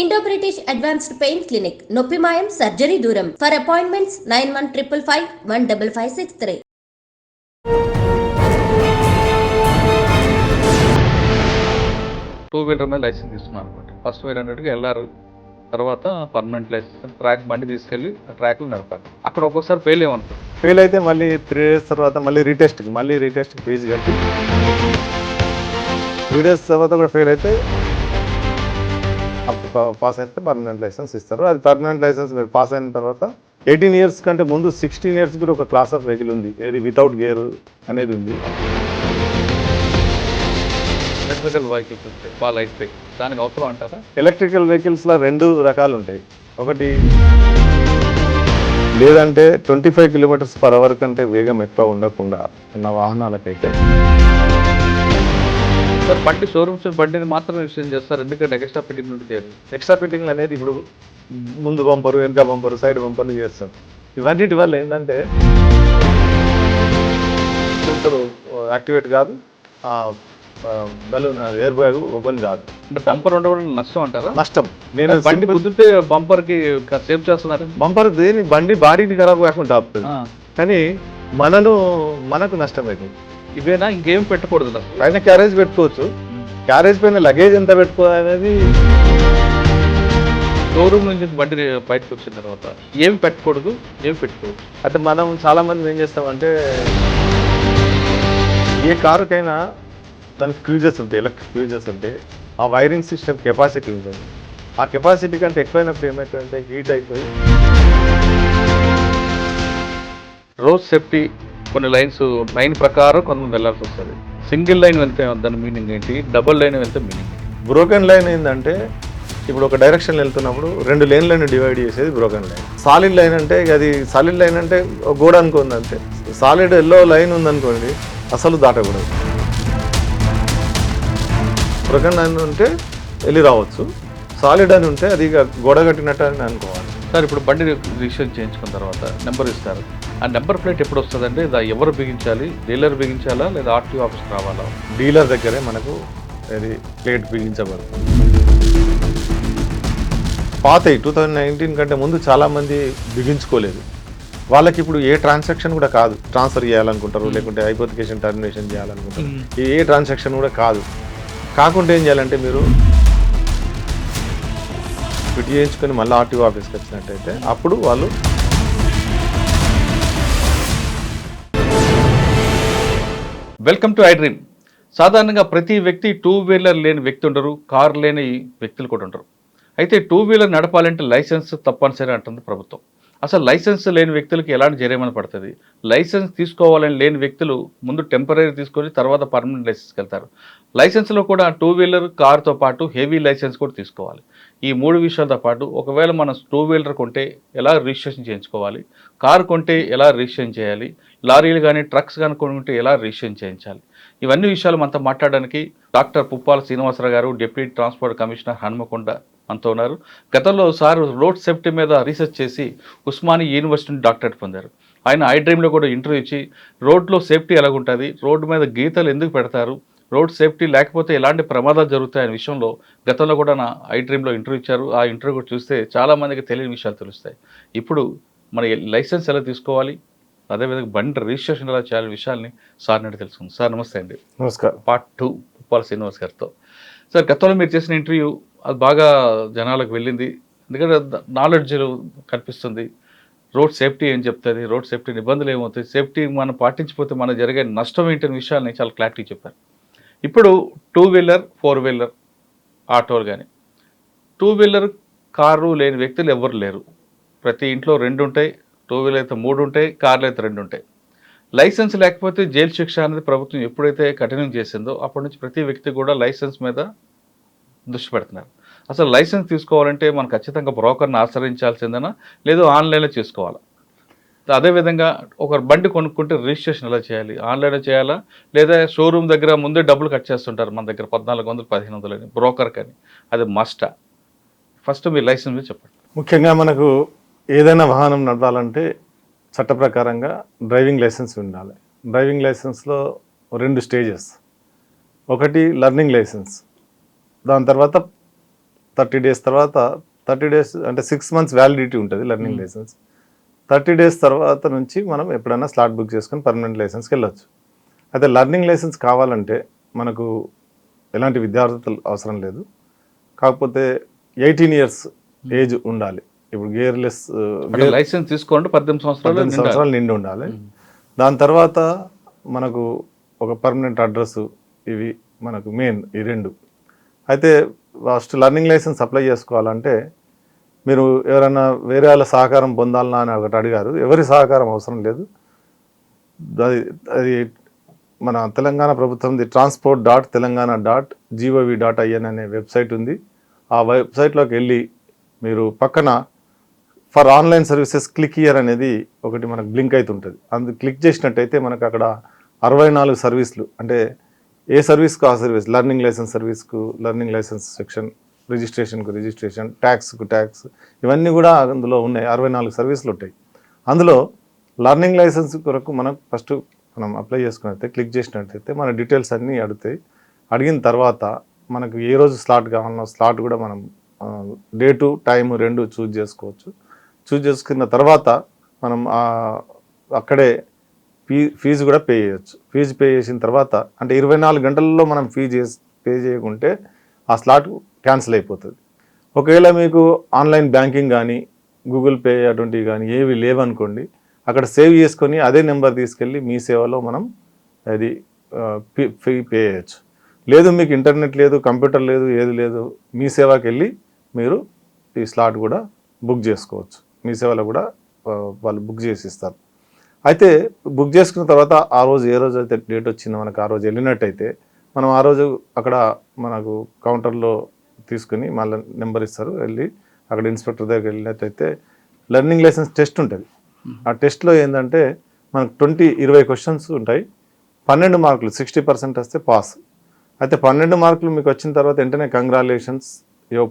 Indo British advanced pain clinic నొప్పి మాయం surgery దూరం ఫర్ అపాయింట్మెంట్స్ 9155515563. టూ వీలర్ మీద లైసెన్స్ తీసుకున్నాను అనమాట. ఫస్ట్ 500కి వెళ్ళారు, తర్వాత పర్మనెంట్ లైసెన్స్ ట్రాక్ బండి తీసుకెళ్ళి ట్రాక్లో నడపాలి. అక్కడ ఒక్కొక్కసారి ఫెయిల్ ఏమనుకో, ఫెయిల్ అయితే మళ్ళీ 3 days తర్వాత మళ్ళీ రీటెస్ట్కి ఫీజు కట్టి 3 days తర్వాత కూడా ఫెయిల్ అయితే పాస్ అయితే పర్మనెంట్ లైసెన్స్ ఇస్తారు. అది పర్మనెంట్ లైసెన్స్ మీరు పాస్ అయిన తర్వాత 18 years కంటే ముందు 16 years కూడా ఒక క్లాస్ ఆఫ్ వెహికల్ ఉంది, ఏది వితౌట్ గేర్ అనేది ఉంది. ఎలక్ట్రికల్ వెహికల్స్ ఉంటాయి, బాగా అయిపోయి దానికి అవసరం అంటారా? ఎలక్ట్రికల్ వెహికల్స్లో 2 రకాలు ఉంటాయి. ఒకటి లేదంటే 25 km/h కంటే వేగం ఎక్కువ ఉండకుండా ఉన్న వాహనాలకైతే సార్ బండి షోరూమ్స్ బండిని మాత్రం రిజిస్ట్రేషన్ చేస్తారు, ఎందుకంటే ఎక్స్ట్రా ఫిట్టింగ్ నుండి ఎక్స్ట్రా ఫిట్టింగ్ అనేది ఇప్పుడు ముందు బంపరు, వెనక బంపరు, సైడ్ బంపర్లు చేస్తాం. ఇవన్నిటి వల్ల ఏంటంటే యాక్టివేట్ కాదు, బలూన్ ఎయిర్ బ్యాగ్ ఓపెన్ కాదు. అంటే బంపర్ ఉండడం నష్టం అంటారా? నష్టం. నేను బండి కుదిరితే బంపర్ కి సేవ్ చేస్తున్నారు. బంపర్ దేని బండి బాడీని ఖరాబ్ కాకుండా ఆపుతుంది, కానీ మనకు నష్టం అవుతుంది. ఇవేనా, ఇంకేం పెట్టకూడదు. పైన క్యారేజ్ పెట్టుకోవచ్చు, క్యారేజ్ పైన లగేజ్ ఎంత పెట్టుకోవాలి అనేది. షోరూమ్ నుంచి బండి బయటకు వచ్చిన తర్వాత ఏమి పెట్టకూడదు, ఏమి పెట్టుకోవచ్చు. అంటే మనం చాలా మంది ఏం చేస్తామంటే ఏ కారుకైనా దానికి ఫ్యూజెస్ ఉంటాయి, ఎలక్ట్రిక్ ఫ్యూజెస్ ఉంటాయి. ఆ వైరింగ్ సిస్టమ్ కెపాసిటీ ఉంటుంది. ఆ కెపాసిటీ కంటే ఎక్కువైనప్పుడు ఏమవుతుందంటే హీట్ అయిపోయి రోడ్ సేఫ్టీ కొన్ని లైన్ ప్రకారం కొంతమంది వెళ్ళాల్సి వస్తుంది. సింగిల్ లైన్ వెళ్తే దాని మీనింగ్ ఏంటి, డబుల్ లైన్ వెళ్తే మీనింగ్. బ్రోకెన్ లైన్ ఏంటంటే ఇప్పుడు ఒక డైరెక్షన్ వెళ్తున్నప్పుడు 2 లేన్లను డివైడ్ చేసేది బ్రోకెన్ లైన్. సాలిడ్ లైన్ అంటే అది సాలిడ్ లైన్ అంటే గోడ అనుకుందంటే, సాలిడ్ ఎల్లో లైన్ ఉందనుకోండి అసలు దాటకూడదు. బ్రోకెన్ లైన్ ఉంటే వెళ్ళి రావచ్చు, సాలిడ్ అని ఉంటే అది గోడ కట్టినట్టు అని అనుకోవాలి. సార్ ఇప్పుడు బండి రిజిస్ట్రేషన్ చేయించుకున్న తర్వాత నెంబర్ ఇస్తారు. ఆ నెంబర్ ప్లేట్ ఎప్పుడు వస్తుందంటే ఎవరు బిగించాలి, డీలర్ బిగించాలా లేదా ఆర్టీఓ ఆఫీస్కి రావాలా? డీలర్ దగ్గరే మనకు అది ప్లేట్ బిగించబడుతుంది. పాత 2019 కంటే ముందు చాలామంది బిగించుకోలేదు. వాళ్ళకి ఇప్పుడు ఏ ట్రాన్సాక్షన్ కూడా కాదు, ట్రాన్స్ఫర్ చేయాలనుకుంటారు, లేకుంటే హైపోథికేషన్ టర్మినేషన్ చేయాలనుకుంటారు, ఏ ట్రాన్సాక్షన్ కూడా కాకుండా ఏం చేయాలంటే మీరు ఫిట్ చేయించుకొని మళ్ళీ ఆర్టీఓ ఆఫీస్కి వచ్చినట్టయితే అప్పుడు వాళ్ళు వెల్కమ్ టు ఐడ్రీమ్. సాధారణంగా ప్రతి వ్యక్తి 2 వీలర్ లేని వ్యక్తి ఉండరు, కార్ లేని వ్యక్తులు కూడా ఉండరు. అయితే 2 వీలర్ నడపాలంటే లైసెన్స్ తప్పనిసరి అంటుంది ప్రభుత్వం. అసలు లైసెన్స్ లేని వ్యక్తులకి ఎలాంటి జరిమానా పడుతుంది? లైసెన్స్ తీసుకోవాలని లేని వ్యక్తులు ముందు టెంపరీ తీసుకొని తర్వాత పర్మనెంట్ లైసెన్స్కి వెళ్తారు. లైసెన్స్లో కూడా 2 వీలర్ కార్తో పాటు హెవీ లైసెన్స్ కూడా తీసుకోవాలి. ఈ 3 విషయాలతో పాటు ఒకవేళ మనం 2 వీలర్ కొంటే ఎలా రిజిస్ట్రేషన్ చేయించుకోవాలి, కారు కొంటే ఎలా రిజిస్ట్రేషన్ చేయాలి, లారీలు కానీ ట్రక్స్ కానీ కొనుక్కుంటే ఎలా రిజిస్ట్రేషన్ చేయించాలి, ఇవన్నీ విషయాలు మనతో మాట్లాడడానికి డాక్టర్ పుప్పాల శ్రీనివాసరావు గారు, డిప్యూటీ ట్రాన్స్పోర్ట్ కమిషనర్, హన్మకొండ మనతో ఉన్నారు. గతంలో సార్ రోడ్ సేఫ్టీ మీద రీసెర్చ్ చేసి ఉస్మానియా యూనివర్సిటీ నుండి డాక్టరేట్ పొందారు. ఆయన ఐడ్రీమ్లో కూడా ఇంటర్వ్యూ ఇచ్చి రోడ్లో సేఫ్టీ ఎలాగుంటుంది, రోడ్డు మీద గీతలు ఎందుకు పెడతారు, రోడ్ సేఫ్టీ లేకపోతే ఎలాంటి ప్రమాదాలు జరుగుతాయనే విషయంలో గతంలో కూడా నా ఐడ్రీమ్లో ఇంటర్వ్యూ ఇచ్చారు. ఆ ఇంటర్వ్యూ కూడా చూస్తే చాలామందికి తెలియని విషయాలు తెలుస్తాయి. ఇప్పుడు మన లైసెన్స్ ఎలా తీసుకోవాలి, అదేవిధంగా బండి రిజిస్ట్రేషన్ ఎలా చేయాలి విషయాల్ని సార్ నుండి తెలుసుకుందాం. సార్ నమస్తే అండి. నమస్కారం. పార్ట్ 2 పుప్పాల శ్రీనివాస్ గారితో. సార్ గతంలో మీరు చేసిన ఇంటర్వ్యూ అది బాగా జనాలకు వెళ్ళింది, ఎందుకంటే నాలెడ్జ్ కనిపిస్తుంది. రోడ్ సేఫ్టీ ఏం చెప్తుంది, రోడ్ సేఫ్టీ నిబంధనలు ఏమవుతాయి, సేఫ్టీ మనం పాటించిపోతే మనకు జరిగే నష్టం ఏంటనే విషయాల్ని చాలా క్లారిటీ చెప్పారు. ఇప్పుడు 2 వీలర్ 4 వీలర్ ఆటోలు కానీ 2 వీలర్ కారు లేని వ్యక్తులు ఎవరు లేరు. ప్రతి ఇంట్లో 2 ఉంటాయి, 2 వీలర్ అయితే 3 ఉంటాయి, కార్లు అయితే 2 ఉంటాయి. లైసెన్స్ లేకపోతే జైలు శిక్ష అనేది ప్రభుత్వం ఎప్పుడైతే కఠినం చేసిందో అప్పటి నుంచి ప్రతి వ్యక్తి కూడా లైసెన్స్ మీద దృష్టి పెడుతున్నారు. అసలు లైసెన్స్ తీసుకోవాలంటే మనం ఖచ్చితంగా బ్రోకర్ని ఆశ్రయించాల్సిందేనా, లేదు ఆన్లైన్లో చేసుకోవాలా? అదేవిధంగా ఒక బండి కొనుక్కుంటే రిజిస్ట్రేషన్ ఎలా చేయాలి, ఆన్లైన్లో చేయాలా లేదా షోరూమ్ దగ్గర ముందే డబ్బులు కట్ చేస్తుంటారు, మన దగ్గర 1400 1500 అని బ్రోకర్ కానీ, అది మస్టా? ఫస్ట్ మీ లైసెన్స్ మీద చెప్పండి. ముఖ్యంగా మనకు ఏదైనా వాహనం నడపాలంటే చట్ట ప్రకారంగా డ్రైవింగ్ లైసెన్స్ ఉండాలి. డ్రైవింగ్ లైసెన్స్లో 2 స్టేజెస్. ఒకటి లర్నింగ్ లైసెన్స్, దాని తర్వాత 30 days తర్వాత 30 days అంటే 6 months వ్యాలిడిటీ ఉంటుంది లెర్నింగ్ లైసెన్స్. 30 days తర్వాత నుంచి మనం ఎప్పుడైనా స్లాట్ బుక్ చేసుకొని పర్మనెంట్ లైసెన్స్కి వెళ్ళొచ్చు. అయితే లెర్నింగ్ లైసెన్స్ కావాలంటే మనకు ఎలాంటి విద్యార్థులు అవసరం లేదు, కాకపోతే 18 years ఏజ్ ఉండాలి. ఇప్పుడు గేర్లెస్ లైసెన్స్ తీసుకోండి 18 సంవత్సరాలు నిండి ఉండాలి. దాని తర్వాత మనకు ఒక పర్మనెంట్ అడ్రస్, ఇవి మనకు మెయిన్ ఈ రెండు. అయితే ఫస్ట్ లెర్నింగ్ లైసెన్స్ అప్లై చేసుకోవాలంటే మీరు ఎవరైనా వేరే వాళ్ళ సహకారం పొందాలన్నా అని ఒకటి అడిగారు. ఎవరి సహకారం అవసరం లేదు. అది మన తెలంగాణ ప్రభుత్వంది transport.telangana.gov.in అనే వెబ్సైట్ ఉంది. ఆ వెబ్సైట్లోకి వెళ్ళి మీరు పక్కన for online services click here అనేది ఒకటి మనకు బ్లింక్ అవుతుంటుంది. అందు క్లిక్ చేసినట్టయితే మనకు అక్కడ 64 సర్వీసులు, అంటే ఏ సర్వీస్కు ఆ సర్వీస్, లెర్నింగ్ లైసెన్స్ సర్వీస్కు లెర్నింగ్ లైసెన్స్ సెక్షన్, రిజిస్ట్రేషన్కు రిజిస్ట్రేషన్, ట్యాక్స్కు ట్యాక్స్, ఇవన్నీ కూడా అందులో ఉన్నాయి. 64 సర్వీసులు ఉంటాయి. అందులో లెర్నింగ్ లైసెన్స్ కొరకు మనం అప్లై చేసుకున్నట్లయితే క్లిక్ చేసినట్టయితే మన డీటెయిల్స్ అన్నీ అడుగుతాయి. అడిగిన తర్వాత మనకు ఏ రోజు స్లాట్ కావాలన్నా స్లాట్ కూడా మనం డేటు టైము రెండు చూజ్ చేసుకోవచ్చు. చూజ్ చేసుకున్న తర్వాత మనం అక్కడే ఫీజు కూడా పే చేయొచ్చు. ఫీజు పే చేసిన తర్వాత అంటే 24 గంటల్లో మనం పే చేయకుంటే ఆ స్లాట్ క్యాన్సిల్ అయిపోతుంది. ఒకవేళ మీకు ఆన్లైన్ బ్యాంకింగ్ కానీ గూగుల్ పే అటువంటివి కానీ ఏవి లేవనుకోండి, అక్కడ సేవ్ చేసుకొని అదే నెంబర్ తీసుకెళ్ళి మీ సేవలో మనం అది ఫీ పే చేయొచ్చు. లేదు మీకు ఇంటర్నెట్ లేదు, కంప్యూటర్ లేదు, ఏది లేదు, మీ సేవకి వెళ్ళి మీరు ఈ స్లాట్ కూడా బుక్ చేసుకోవచ్చు. మీ సేవలో కూడా వాళ్ళు బుక్ చేసి ఇస్తారు. అయితే బుక్ చేసుకున్న తర్వాత ఆ రోజు ఏ రోజు అయితే డేట్ వచ్చిందో మనకు ఆ రోజు వెళ్ళినట్టయితే మనం ఆ రోజు అక్కడ మనకు కౌంటర్లో తీసుకుని మళ్ళీ నెంబర్ ఇస్తారు. వెళ్ళి అక్కడ ఇన్స్పెక్టర్ దగ్గర వెళ్ళినట్టయితే లెర్నింగ్ లైసెన్స్ టెస్ట్ ఉంటుంది. ఆ టెస్ట్లో ఏంటంటే మనకు 20 క్వశ్చన్స్ ఉంటాయి. 12 మార్కులు 60% వస్తే పాస్. అయితే 12 మార్కులు మీకు వచ్చిన తర్వాత వెంటనే కంగ్రాచులేషన్స్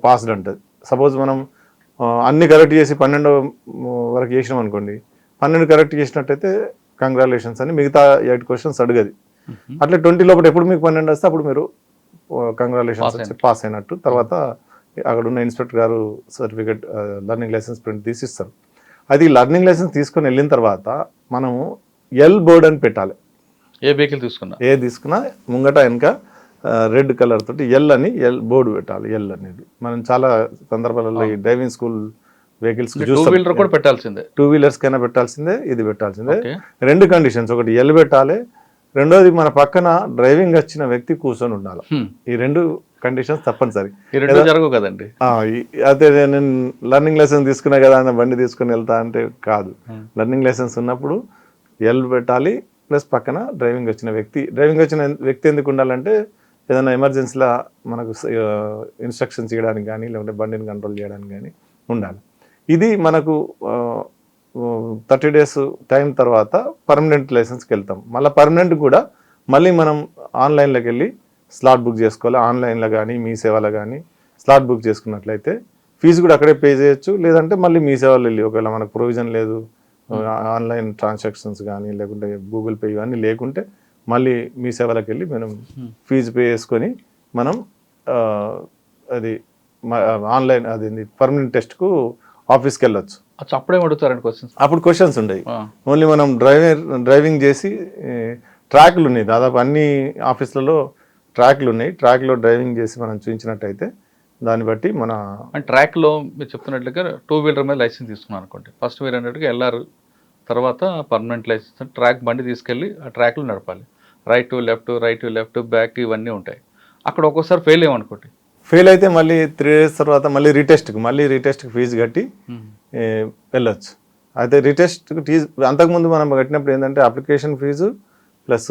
పాస్డ్ అంటుంది. సపోజ్ మనం అన్ని కరెక్ట్ చేసి 12 వరకు చేసినాం అనుకోండి, 12 కరెక్ట్ చేసినట్టయితే కంగ్రాచులేషన్స్ అని, మిగతా 8 క్వశ్చన్స్ అడగది. అట్లా 20 లోపల ఎప్పుడు మీకు 12 వస్తే అప్పుడు మీరు కంగ్రాచులేషన్స్ వచ్చి పాస్ అయినట్టు. తర్వాత అక్కడ ఉన్న ఇన్స్పెక్టర్ గారు సర్టిఫికేట్ లెర్నింగ్ లైసెన్స్ ప్రింట్ తీసిస్తారు. అది లెర్నింగ్ లైసెన్స్ తీసుకొని వెళ్ళిన తర్వాత మనము ఎల్ బోర్డ్ అని పెట్టాలి. ఏ వెహికల్ తీసుకున్నా ముంగట వెనక రెడ్ కలర్ తోటి ఎల్ బోర్డు పెట్టాలి. ఎల్ అనేది మనం చాలా సందర్భాలలో ఈ డ్రైవింగ్ స్కూల్ వెహికల్స్ కూడా పెట్టాల్సిందే, 2 వీలర్స్ కైనా పెట్టాల్సిందే, ఇది పెట్టాల్సిందే. 2 కండిషన్స్, ఒకటి ఎల్ పెట్టాలి, రెండోది మన పక్కన డ్రైవింగ్ వచ్చిన వ్యక్తి కూర్చొని ఉండాలి. ఈ 2 కండిషన్స్ తప్పనిసరి. జరగవు కదండి. అదే నేను లెర్నింగ్ లైసెన్స్ తీసుకున్నా కదా అని బండి తీసుకుని వెళ్తా అంటే కాదు. లెర్నింగ్ లైసెన్స్ ఉన్నప్పుడు ఎల్ పెట్టాలి, ప్లస్ పక్కన డ్రైవింగ్ వచ్చిన వ్యక్తి ఎందుకు ఉండాలంటే ఏదైనా ఎమర్జెన్సీలో మనకు ఇన్స్ట్రక్షన్స్ చేయడానికి కానీ లేకుంటే బండిని కంట్రోల్ చేయడానికి కానీ ఉండాలి. ఇది మనకు 30 days టైం తర్వాత పర్మనెంట్ లైసెన్స్కి వెళ్తాం. మళ్ళీ పర్మనెంట్ కూడా మళ్ళీ మనం ఆన్లైన్లోకి వెళ్ళి స్లాట్ బుక్ చేసుకోవాలి. ఆన్లైన్లో కానీ మీ సేవలో కానీ స్లాట్ బుక్ చేసుకున్నట్లయితే ఫీజు కూడా అక్కడే పే చేయొచ్చు. లేదంటే మళ్ళీ మీ సేవలో వెళ్ళి ఒకవేళ మనకు ప్రొవిజన్ లేదు, ఆన్లైన్ ట్రాన్సాక్షన్స్ కానీ లేకుంటే గూగుల్ పే ఇవన్నీ లేకుంటే మళ్ళీ మీ సేవలకు వెళ్ళి మనం ఫీజు పే చేసుకొని మనం అది ఆన్లైన్ అది పర్మనెంట్ టెస్ట్కు ఆఫీస్కి వెళ్ళొచ్చు. అప్పుడే అడుగుతారండి క్వశ్చన్స్. అప్పుడు క్వశ్చన్స్ ఉండవు. ఓన్లీ మనం డ్రైవింగ్ చేసి ట్రాక్లు ఉన్నాయి, దాదాపు అన్ని ఆఫీసులలో ట్రాక్లు ఉన్నాయి. ట్రాక్లో డ్రైవింగ్ చేసి మనం చూపించినట్టయితే దాన్ని బట్టి మన ట్రాక్లో మీరు చెప్తున్నట్లుగా 2 వీలర్ మీద లైసెన్స్ తీసుకున్నాను అనుకోండి, ఫస్ట్ మీరు అన్నట్టుగా వెళ్ళారు, తర్వాత పర్మనెంట్ లైసెన్స్ ట్రాక్ బండి తీసుకెళ్ళి ఆ ట్రాక్లో నడపాలి. రైట్ టు లెఫ్ట్ బ్యాక్ ఇవన్నీ ఉంటాయి. అక్కడ ఒక్కోసారి ఫెయిల్ అయ్యామనుకోండి, ఫెయిల్ అయితే మళ్ళీ 3 days తర్వాత మళ్ళీ రీటెస్ట్కి ఫీజు కట్టి వెళ్ళొచ్చు. అయితే రీటెస్ట్కి అంతకుముందు మనం కట్టినప్పుడు ఏంటంటే application fees plus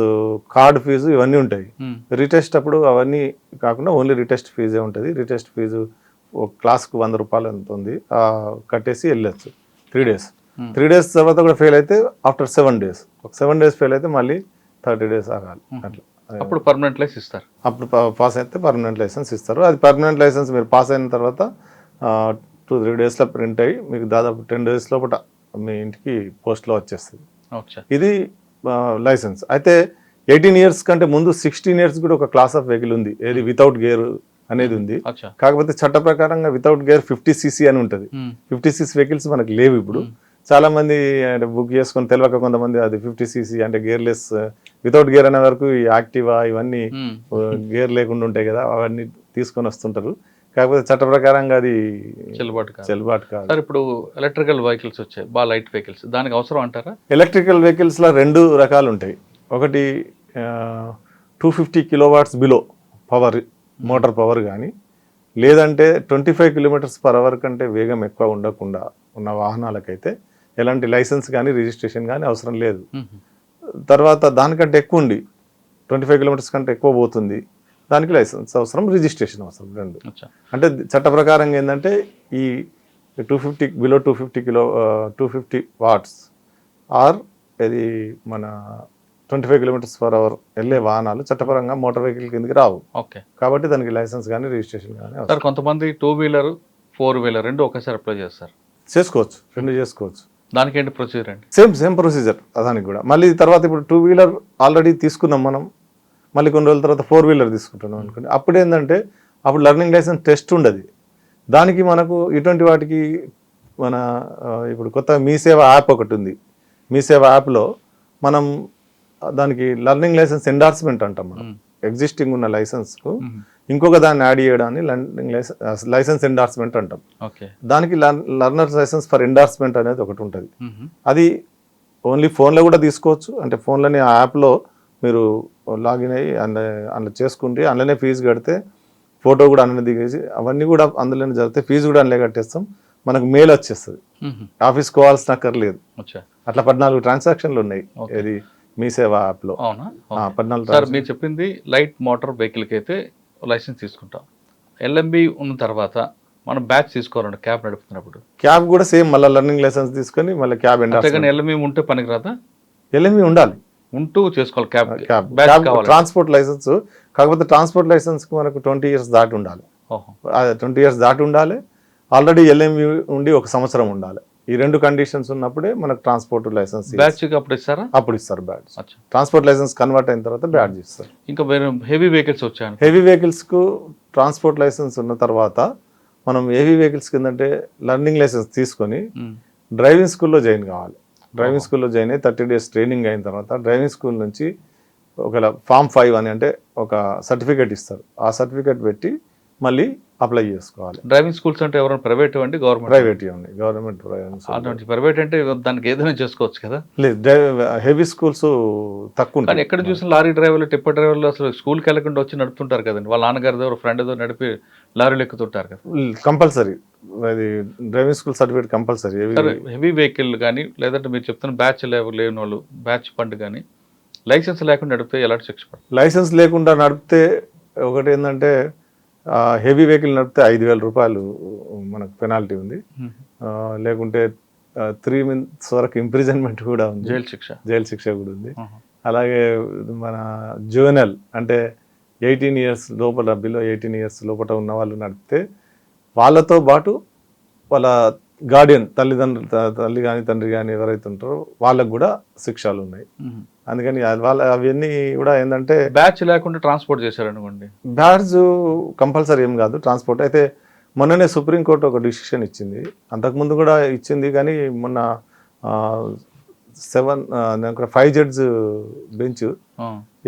card fees ఇవన్నీ ఉంటాయి. రీటెస్ట్ అప్పుడు అవన్నీ కాకుండా ఓన్లీ రీటెస్ట్ ఫీజే ఉంటుంది. రీటెస్ట్ ఫీజు ఒక క్లాస్కు 100 రూపాయలు ఎంత ఉంది, కట్టేసి వెళ్ళొచ్చు. 3 days 3 days తర్వాత కూడా ఫెయిల్ అయితే ఆఫ్టర్ 7 days 7 days ఫెయిల్ అయితే మళ్ళీ 30 days ఆగాలి. అట్లా అప్పుడు పర్మనెంట్ లైసెన్స్ ఇస్తారు. అప్పుడు పాస్ అయితే పర్మనెంట్ లైసెన్స్ ఇస్తారు. అది పర్మనెంట్ లైసెన్స్ మీరు పాస్ అయిన తర్వాత 2-3 daysలో ప్రింట్ అయ్యి మీకు దాదాపు 10 days లోపల మీ ఇంటికి పోస్ట్లో వచ్చేస్తుంది. ఇది లైసెన్స్. అయితే 18 years కంటే ముందు 16 years కూడా ఒక క్లాస్ ఆఫ్ వెహికల్ ఉంది, ఏది వితౌట్ గేర్ అనేది ఉంది. అచ్చా. కాకపోతే చట్ట ప్రకారంగా వితౌట్ గేర్ 50cc అని ఉంటుంది. 50cc వెహికల్స్ మనకు లేవు ఇప్పుడు. చాలా మంది అంటే బుక్ చేసుకొని తెలియక కొంతమంది అది 50cc అంటే గేర్లెస్ వితౌట్ గేర్ అనే వరకు ఈ యాక్టివా ఇవన్నీ గేర్ లేకుండా ఉంటాయి కదా, అవన్నీ తీసుకొని వస్తుంటారు. కాకపోతే చట్ట ప్రకారంగా అది చెల్లుబాటు కాదు. సార్ ఇప్పుడు ఎలక్ట్రికల్ వెహికల్స్ వచ్చాయి, బాగా లైట్ వెహికల్స్, దానికి అవసరం అంటారా? ఎలక్ట్రికల్ వెహికల్స్లో 2 రకాలు ఉంటాయి. ఒకటి 250 kilowatts below power, motor power కానీ, లేదంటే 25 km/h కంటే వేగం ఎక్కువ ఉండకుండా ఉన్న వాహనాలకైతే ఎలాంటి లైసెన్స్ కానీ రిజిస్ట్రేషన్ కానీ అవసరం లేదు. తర్వాత దానికంటే ఎక్కువ ఉండి 25 km కంటే ఎక్కువ పోతుంది, దానికి లైసెన్స్ అవసరం, రిజిస్ట్రేషన్ అవసరం, 2. అంటే చట్ట ప్రకారంగా ఏంటంటే ఈ 250 బిలో 250 వాట్స్ ఆర్ ఇది మన 25 km/h వెళ్ళే వాహనాలు చట్టపరంగా మోటార్ వెహికల్ కిందకి రావు. ఓకే. కాబట్టి దానికి లైసెన్స్ కానీ రిజిస్ట్రేషన్ కానీ సార్ కొంతమంది 2-wheeler 4-wheeler 2 ఒకేసారి అప్లై చేస్తారు. చేసుకోవచ్చు, 2 చేసుకోవచ్చు. దానికి ఏంటి ప్రొసీజర్ అండి? సేమ్ ప్రొసీజర్ దానికి కూడా. మళ్ళీ తర్వాత ఇప్పుడు 2-wheeler ఆల్రెడీ తీసుకున్నాం మనం, మళ్ళీ కొన్ని రోజుల తర్వాత 4-wheeler తీసుకుంటున్నాం అనుకోండి. అప్పుడు ఏంటంటే అప్పుడు లెర్నింగ్ లైసెన్స్ టెస్ట్ ఉండదు. దానికి మనకు ఇటువంటి వాటికి మన ఇప్పుడు కొత్త మీ సేవ యాప్ ఒకటి ఉంది. మీ సేవ యాప్లో మనం దానికి లెర్నింగ్ లైసెన్స్ ఎండార్స్మెంట్ అంటాం. మనం ఎగ్జిస్టింగ్ ఉన్న లైసెన్స్కు ఇంకొక దాన్ని యాడ్ చేయడాన్ని లెర్నింగ్ లైసెన్స్ ఎండార్స్మెంట్ అంటాం. దానికి లర్నర్స్ లైసెన్స్ ఫర్ ఎండార్స్మెంట్ అనేది ఒకటి ఉంటుంది. అది ఓన్లీ ఫోన్లో కూడా తీసుకోవచ్చు. అంటే ఫోన్లోనే ఆ యాప్లో మీరు లాగిన్ అయ్యి అందులో చేసుకుంటే అందులోనే ఫీజు కడితే ఫోటో కూడా అందులో దిగేసి అవన్నీ కూడా అందులోనే జరిగితే ఫీజు కూడా అందులో కట్టేస్తాం, మనకు మెయిల్ వచ్చేస్తుంది, ఆఫీస్ కోవాల్సిన అక్కర్లేదు. అట్లా 14 ట్రాన్సాక్షన్లు ఉన్నాయి ఇది మీ సేవ యాప్లో. 14. సార్ మీరు చెప్పింది లైట్ మోటార్ వెహికల్కి అయితే లైసెన్స్ తీసుకుంటాం. ఎల్ఎంబి ఉన్న తర్వాత మనం బ్యాచ్ తీసుకోవాలంటే క్యాబ్ నడుపుతున్నప్పుడు క్యాబ్ కూడా సేమ్ మళ్ళీ లెర్నింగ్ లైసెన్స్ తీసుకొని మళ్ళీ క్యాబ్ ఎండార్స్మెంట్. ఎల్ఎంబి ఉంటే పనికి రాదా? ఎల్ఎంబి ఉండాలి, ఉంటూ చేసుకోవాలి క్యాబ్. Transport licence. కాకపోతే ట్రాన్స్పోర్ట్ లైసెన్స్ కు మనకు 20 years దాటి ఉండాలి. 20 years దాటి ఉండాలి. ఆల్రెడీ ఎల్ఎంబి ఉండి 1 సంవత్సరం ఉండాలి. ఈ 2 కండిషన్స్ ఉన్నప్పుడే మనకు ట్రాన్స్పోర్ట్ లైసెన్స్. బ్యాచ్ అప్పుడు ఇస్తారా? అప్పుడు ఇస్తారు బ్యాడ్జ్. ట్రాన్స్పోర్ట్ లైసెన్స్ కన్వర్ట్ అయిన తర్వాత బ్యాడ్జ్ ఇస్తారు. ఇంకా హెవీ వెహికల్స్ వచ్చాయి. హెవీ వెహికల్స్ కు ట్రాన్స్పోర్ట్ లైసెన్స్ ఉన్న తర్వాత మనం హెవీ వెహికల్స్ కిందంటే లర్నింగ్ లైసెన్స్ తీసుకొని డ్రైవింగ్ స్కూల్లో జాయిన్ కావాలి. డ్రైవింగ్ స్కూల్లో జాయిన్ అయ్యి 30 days ట్రైనింగ్ అయిన తర్వాత డ్రైవింగ్ స్కూల్ నుంచి ఒకవేళ Form 5 అని అంటే ఒక సర్టిఫికేట్ ఇస్తారు. ఆ సర్టిఫికేట్ పెట్టి మళ్ళీ అప్లై చేసుకోవాలి. డ్రైవింగ్ స్కూల్స్ అంటే ఎవరైనా ప్రైవేట్ అండి, గవర్నమెంట్? ప్రైవేట్ ఉంది, గవర్నమెంట్. ప్రైవేట్ అంటే దానికి ఏదైనా చేసుకోవచ్చు కదా? లేదు, హెవీ స్కూల్స్ తక్కువ ఉంటాయి. ఎక్కడ చూసిన లారీ డ్రైవర్లు, టిప్పర్ డ్రైవర్లు అసలు స్కూల్కి వెళ్ళకుండా వచ్చి నడుపుతుంటారు కదండి. వాళ్ళ నాన్నగారి దగ్గర ఫ్రెండ్ దగ్గర నడిపి లారీలు ఎక్కుతుంటారు కదా. కంపల్సరీ అది driving school certificate compulsory. Heavy vehicle కానీ లేదంటే మీరు చెప్తున్న బ్యాచ్ లేని వాళ్ళు బ్యాచ్ ఫండ్ కానీ లైసెన్స్ లేకుండా నడిపితే ఎలాంటి శిక్ష పడుతుంది? లైసెన్స్ లేకుండా నడిపితే ఒకటి ఏంటంటే హెవీ వెహికల్ నడిపితే 5,000 రూపాయలు మనకు పెనాల్టీ ఉంది. లేకుంటే 3 months వరకు ఇంప్రిజన్మెంట్ కూడా ఉంది, జైలు శిక్ష కూడా ఉంది. అలాగే మన జువెనల్ అంటే 18 years లోపల, బిలో 18 years లోపల ఉన్న వాళ్ళు నడిపితే వాళ్ళతో పాటు వాళ్ళ గార్డియన్ తల్లి కానీ తండ్రి కానీ ఎవరైతే ఉంటారో వాళ్ళకు కూడా శిక్షలు ఉన్నాయి. అందుకని వాళ్ళ అవన్నీ కూడా ఏంటంటే బ్యాచ్ లేకుండా ట్రాన్స్పోర్ట్ చేశారనుకోండి, బ్యాడ్జ్ కంపల్సరీ ఏం కాదు ట్రాన్స్పోర్ట్. అయితే మొన్ననే సుప్రీంకోర్టు ఒక డిసిషన్ ఇచ్చింది, అంతకుముందు కూడా ఇచ్చింది, కానీ మొన్న 5 judge బెంచ్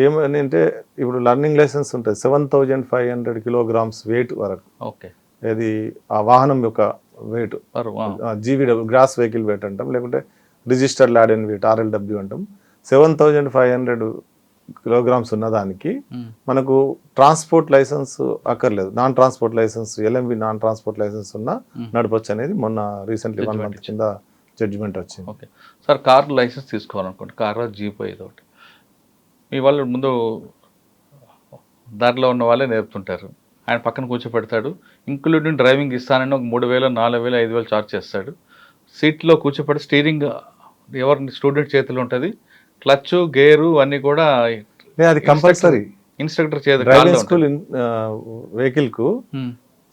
ఏమని అంటే ఇప్పుడు లర్నింగ్ లైసెన్స్ ఉంటుంది 7,500 kilograms వెయిట్ వరకు. ఓకే. ఇది ఆ వాహనం యొక్క వెయిట్, జీవీడబ్ల్యూ గ్రాస్ వెహికల్ వెయిట్ అంటాం, లేకుంటే రిజిస్టర్డ్ లాడెన్ వెయిట్ RLW అంటాం. 7,500 kilograms ఉన్నదానికి మనకు ట్రాన్స్పోర్ట్ లైసెన్స్ అక్కర్లేదు. Non transport licence, LMV non transport licence ఉన్న నడపచ్చు అనేది మొన్న రీసెంట్లీ 1 month కింద జడ్జిమెంట్ వచ్చింది. ఓకే సార్, కార్ లైసెన్స్ తీసుకోవాలనుకోండి, కార్ జీప్ ఏదో ఒకటి, మీ వాళ్ళు ముందు దారిలో ఉన్న వాళ్ళే నేర్పుతుంటారు, ఆయన పక్కన కూర్చోపెడతాడు, ఇంక్లూడింగ్ డ్రైవింగ్ ఇస్తానని ఒక 3,000, 4,000, 5,000 ఛార్జ్ చేస్తాడు. సీట్లో కూర్చోపెట్టి స్టీరింగ్ ఎవరి స్టూడెంట్ చేతిలో ఉంటుంది, క్లచ్ గేరు అన్నీ కూడా అది కంపల్సరీ ఇన్స్ట్రక్టర్ చేతి. డ్రైవింగ్ స్కూల్ వెహికల్ కు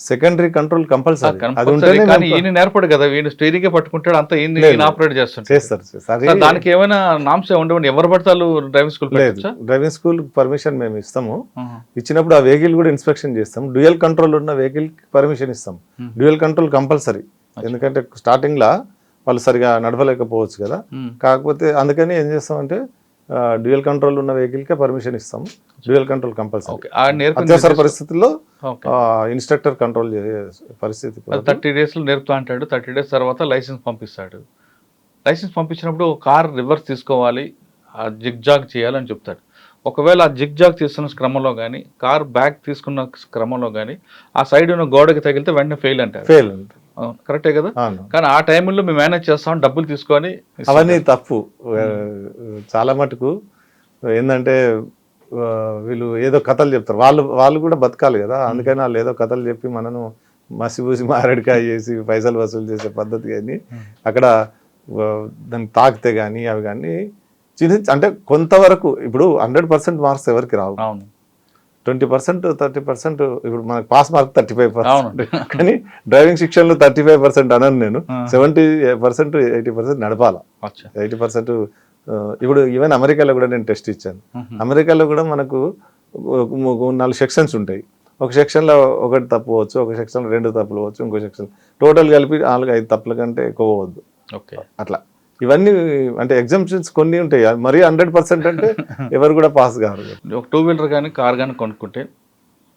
సెకండరీ కంట్రోల్ కంపల్సరీ అది కంపల్సరీ. ఉంటేనే కానీ ఈయన నేర్పడు కదా, ఈయన స్టీరింగే పట్టుకుంటాడు, అంతా ఈయన ఆపరేట్ చేస్తుంటాడు. చేస్తారు అది సార్, దానికి ఏమైనా నామ్స్ ఉండవండి? ఎవరు పడతారు డ్రైవింగ్ స్కూల్ లేదు. డ్రైవింగ్ స్కూల్ పర్మిషన్ మేము ఇస్తాము. ఇచ్చినప్పుడు ఆ వెహికల్ కూడా ఇన్స్పెక్షన్ చేస్తాం. డ్యూయల్ కంట్రోల్ ఉన్న వెహికల్ పర్మిషన్ ఇస్తాం. Dual control compulsory. ఎందుకంటే స్టార్టింగ్ లా వాళ్ళు సరిగా నడపలేకపోవచ్చు కదా, కాకపోతే అందుకని ఏం చేస్తామంటే డ్యూయల్ కంట్రోల్ ఉన్న వెహికల్ కే పర్మిషన్ ఇస్తాం. Dual control compulsory. అత్యవసర పరిస్థితుల్లో ఇన్స్ట్రక్టర్ కంట్రోల్ చేసే పరిస్థితి 30 days నేర్పుతా అంటాడు. 30 days తర్వాత లైసెన్స్ పంపిస్తాడు. లైసెన్స్ పంపించినప్పుడు కార్ రివర్స్ తీసుకోవాలి, జిగ్ జాగ్ చేయాలని చెప్తాడు. ఒకవేళ ఆ జిగ్ జాగ్ తీసుకున్న క్రమంలో కానీ, కార్ బ్యాక్ తీసుకున్న క్రమంలో కానీ ఆ సైడ్ ఉన్న గోడకి తగిలితే వెంటనే ఫెయిల్ అంటారు. ఫెయిల్ కరెక్టే కదా. కానీ ఆ టైంలో మేము మేనేజ్ చేస్తాం, డబ్బులు తీసుకొని. అవన్నీ తప్పు. చాలా మటుకు ఏంటంటే వీళ్ళు ఏదో కథలు చెప్తారు. వాళ్ళు కూడా బతకాలి కదా, అందుకని వాళ్ళు ఏదో కథలు చెప్పి మనను మసిపూసి మారడికాయ చేసి పైసలు వసూలు చేసే పద్ధతి కానీ, అక్కడ దాన్ని తాకితే కానీ అవి కానీ చిన్న అంటే కొంతవరకు. ఇప్పుడు 100% మార్క్స్ ఎవరికి రావు. 20%, 30%. ఇప్పుడు మనకు పాస్ మార్క్ 35%. కానీ డ్రైవింగ్ శిక్షణలో 35% అనను నేను. 70%, 80% నడపాల. 80%. ఇప్పుడు ఈవెన్ అమెరికాలో కూడా నేను టెస్ట్ ఇచ్చాను. అమెరికాలో కూడా మనకు 4 సెక్షన్స్ ఉంటాయి. ఒక సెక్షన్లో 1 తప్పు అవ్వచ్చు, ఒక సెక్షన్లో 2 తప్పులు అవ్వచ్చు, ఇంకో సెక్షన్ టోటల్ కలిపి 4-5 తప్పుల కంటే ఎక్కువ అవ్వద్దు. అట్లా ఇవన్నీ అంటే ఎగ్జామ్షన్స్ కొన్ని ఉంటాయి. మరీ 100% అంటే ఎవరు కూడా పాస్ కారు. ఒక 2-wheeler కానీ కార్ కానీ కొనుక్కుంటే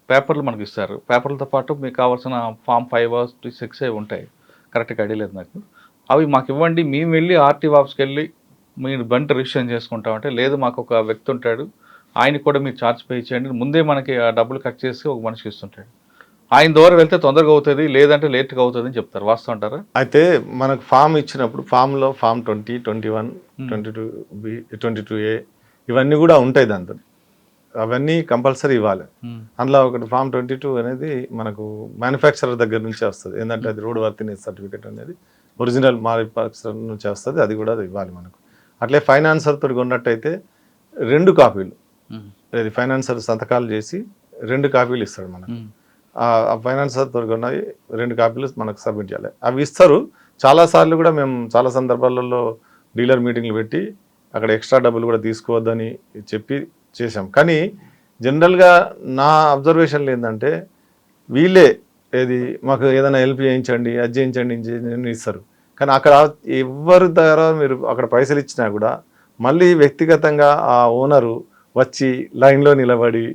పేపర్లు మనకి ఇస్తారు. పేపర్లతో పాటు మీకు కావాల్సిన ఫామ్ 5 to 6 ఉంటాయి. కరెక్ట్గా ఐడియా లేదు నాకు. అవి మాకు ఇవ్వండి, మేము వెళ్ళి ఆర్టీ ఆఫీస్కి వెళ్ళి మీరు బండి రిజిస్ట్రేషన్ చేసుకుంటామంటే, లేదు మాకు ఒక వ్యక్తి ఉంటాడు, ఆయనకి కూడా మీరు ఛార్జ్ పే చేయండి, ముందే మనకి ఆ డబ్బులు కట్ చేసి ఒక మనిషికి ఇస్తుంటాడు. ఆయన ద్వారా వెళ్తే తొందరగా అవుతుంది, లేదంటే లేట్గా అవుతుంది అని చెప్తారు. వాస్తవం అంటారా? అయితే మనకు ఫామ్ ఇచ్చినప్పుడు ఫామ్లో ఫామ్ 20, 21, 22B, 22A ఇవన్నీ కూడా ఉంటాయి. దాంతో అవన్నీ కంపల్సరీ ఇవ్వాలి. అందులో ఒకటి ఫామ్ 22 అనేది మనకు మ్యానుఫ్యాక్చరర్ దగ్గర నుంచే వస్తుంది. ఏంటంటే అది రోడ్ వర్తినెస్ సర్టిఫికేట్ అనేది ఒరిజినల్ మ్యానుఫ్యాక్చరర్ నుంచి వస్తుంది. అది కూడా ఇవ్వాలి మనకు. అట్లే ఫైనాన్సర్ తోటి కొన్నట్టయితే 2 కాపీలు, అది ఫైనాన్సర్ సంతకాలు చేసి 2 కాపీలు ఇస్తాడు మనకు. ఆ ఫైనాన్సర్ తోటి కొన్నవి 2 కాపీలు మనకు సబ్మిట్ చేయాలి. అవి ఇస్తారు. చాలాసార్లు కూడా మేము చాలా సందర్భాలలో డీలర్ మీటింగ్లు పెట్టి అక్కడ ఎక్స్ట్రా డబ్బులు కూడా తీసుకోవద్దని చెప్పి చేసాం. కానీ జనరల్గా నా అబ్జర్వేషన్లు ఏంటంటే వీళ్ళే ఏది మాకు ఏదైనా హెల్ప్ చేయించండి, అది చేయించండి ఇస్తారు. కానీ అక్కడ ఎవరి దగ్గర మీరు అక్కడ పైసలు ఇచ్చినా కూడా మళ్ళీ వ్యక్తిగతంగా ఆ ఓనరు వచ్చి లైన్లో నిలబడి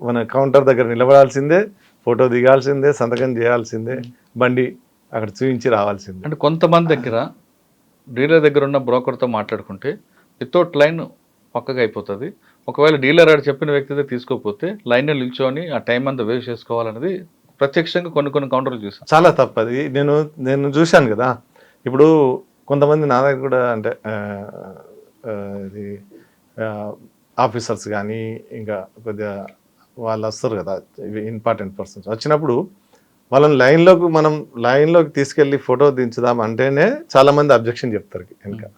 మన కౌంటర్ దగ్గర నిలబడాల్సిందే, ఫోటో దిగాల్సిందే, సంతకం చేయాల్సిందే, బండి అక్కడ చూపించి రావాల్సిందే. అంటే కొంతమంది దగ్గర డీలర్ దగ్గర ఉన్న బ్రోకర్తో మాట్లాడుకుంటే వితౌట్ లైన్ పక్కగా అయిపోతుంది. ఒకవేళ డీలర్ ఆడు చెప్పిన వ్యక్తి తీసుకోకపోతే లైన్లో నిల్చొని ఆ టైం అంతా వేస్ట్ చేసుకోవాలనేది ప్రత్యక్షంగా కొన్ని కౌంటర్లు చూసాను. చాలా తప్పది. నేను చూశాను కదా. ఇప్పుడు కొంతమంది నా దగ్గర కూడా అంటే ఇది ఆఫీసర్స్ కానీ ఇంకా కొద్దిగా వాళ్ళు వస్తారు కదా, ఇంపార్టెంట్ పర్సన్స్ వచ్చినప్పుడు వాళ్ళని మనం లైన్లోకి తీసుకెళ్ళి ఫోటో దించుదాం అంటేనే చాలామంది అబ్జెక్షన్ చెప్తారు ఇంకా.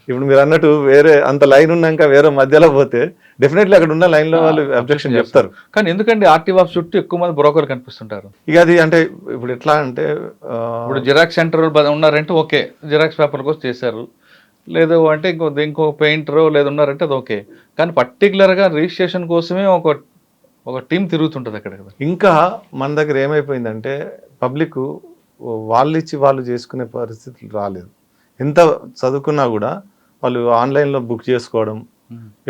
ఇప్పుడు మీరు అన్నట్టు వేరే అంత లైన్ ఉన్నాక వేరే మధ్యలో పోతే డెఫినెట్లీ అక్కడ ఉన్న లైన్లో వాళ్ళు అబ్జెక్షన్ చెప్తారు. కానీ ఎందుకంటే ఆర్టీఓ ఆఫీస్ చుట్టూ ఎక్కువ మంది బ్రోకర్లు కనిపిస్తుంటారు. ఇక అది అంటే ఇప్పుడు ఎట్లా అంటే ఇప్పుడు జిరాక్స్ సెంటర్ ఉన్నారంటే ఓకే, జిరాక్స్ పేపర్ కోసం చేశారు, లేదు అంటే ఇంకో పెయింటర్ లేదు ఉన్నారంటే అది ఓకే. కానీ పర్టికులర్గా రిజిస్ట్రేషన్ కోసమే ఒక టీం తిరుగుతుంటుంది అక్కడ కదా. ఇంకా మన దగ్గర ఏమైపోయిందంటే పబ్లిక్ వాళ్ళు ఇచ్చి వాళ్ళు చేసుకునే పరిస్థితులు రాలేదు. ఎంత చదువుకున్నా కూడా వాళ్ళు ఆన్లైన్లో బుక్ చేసుకోవడం,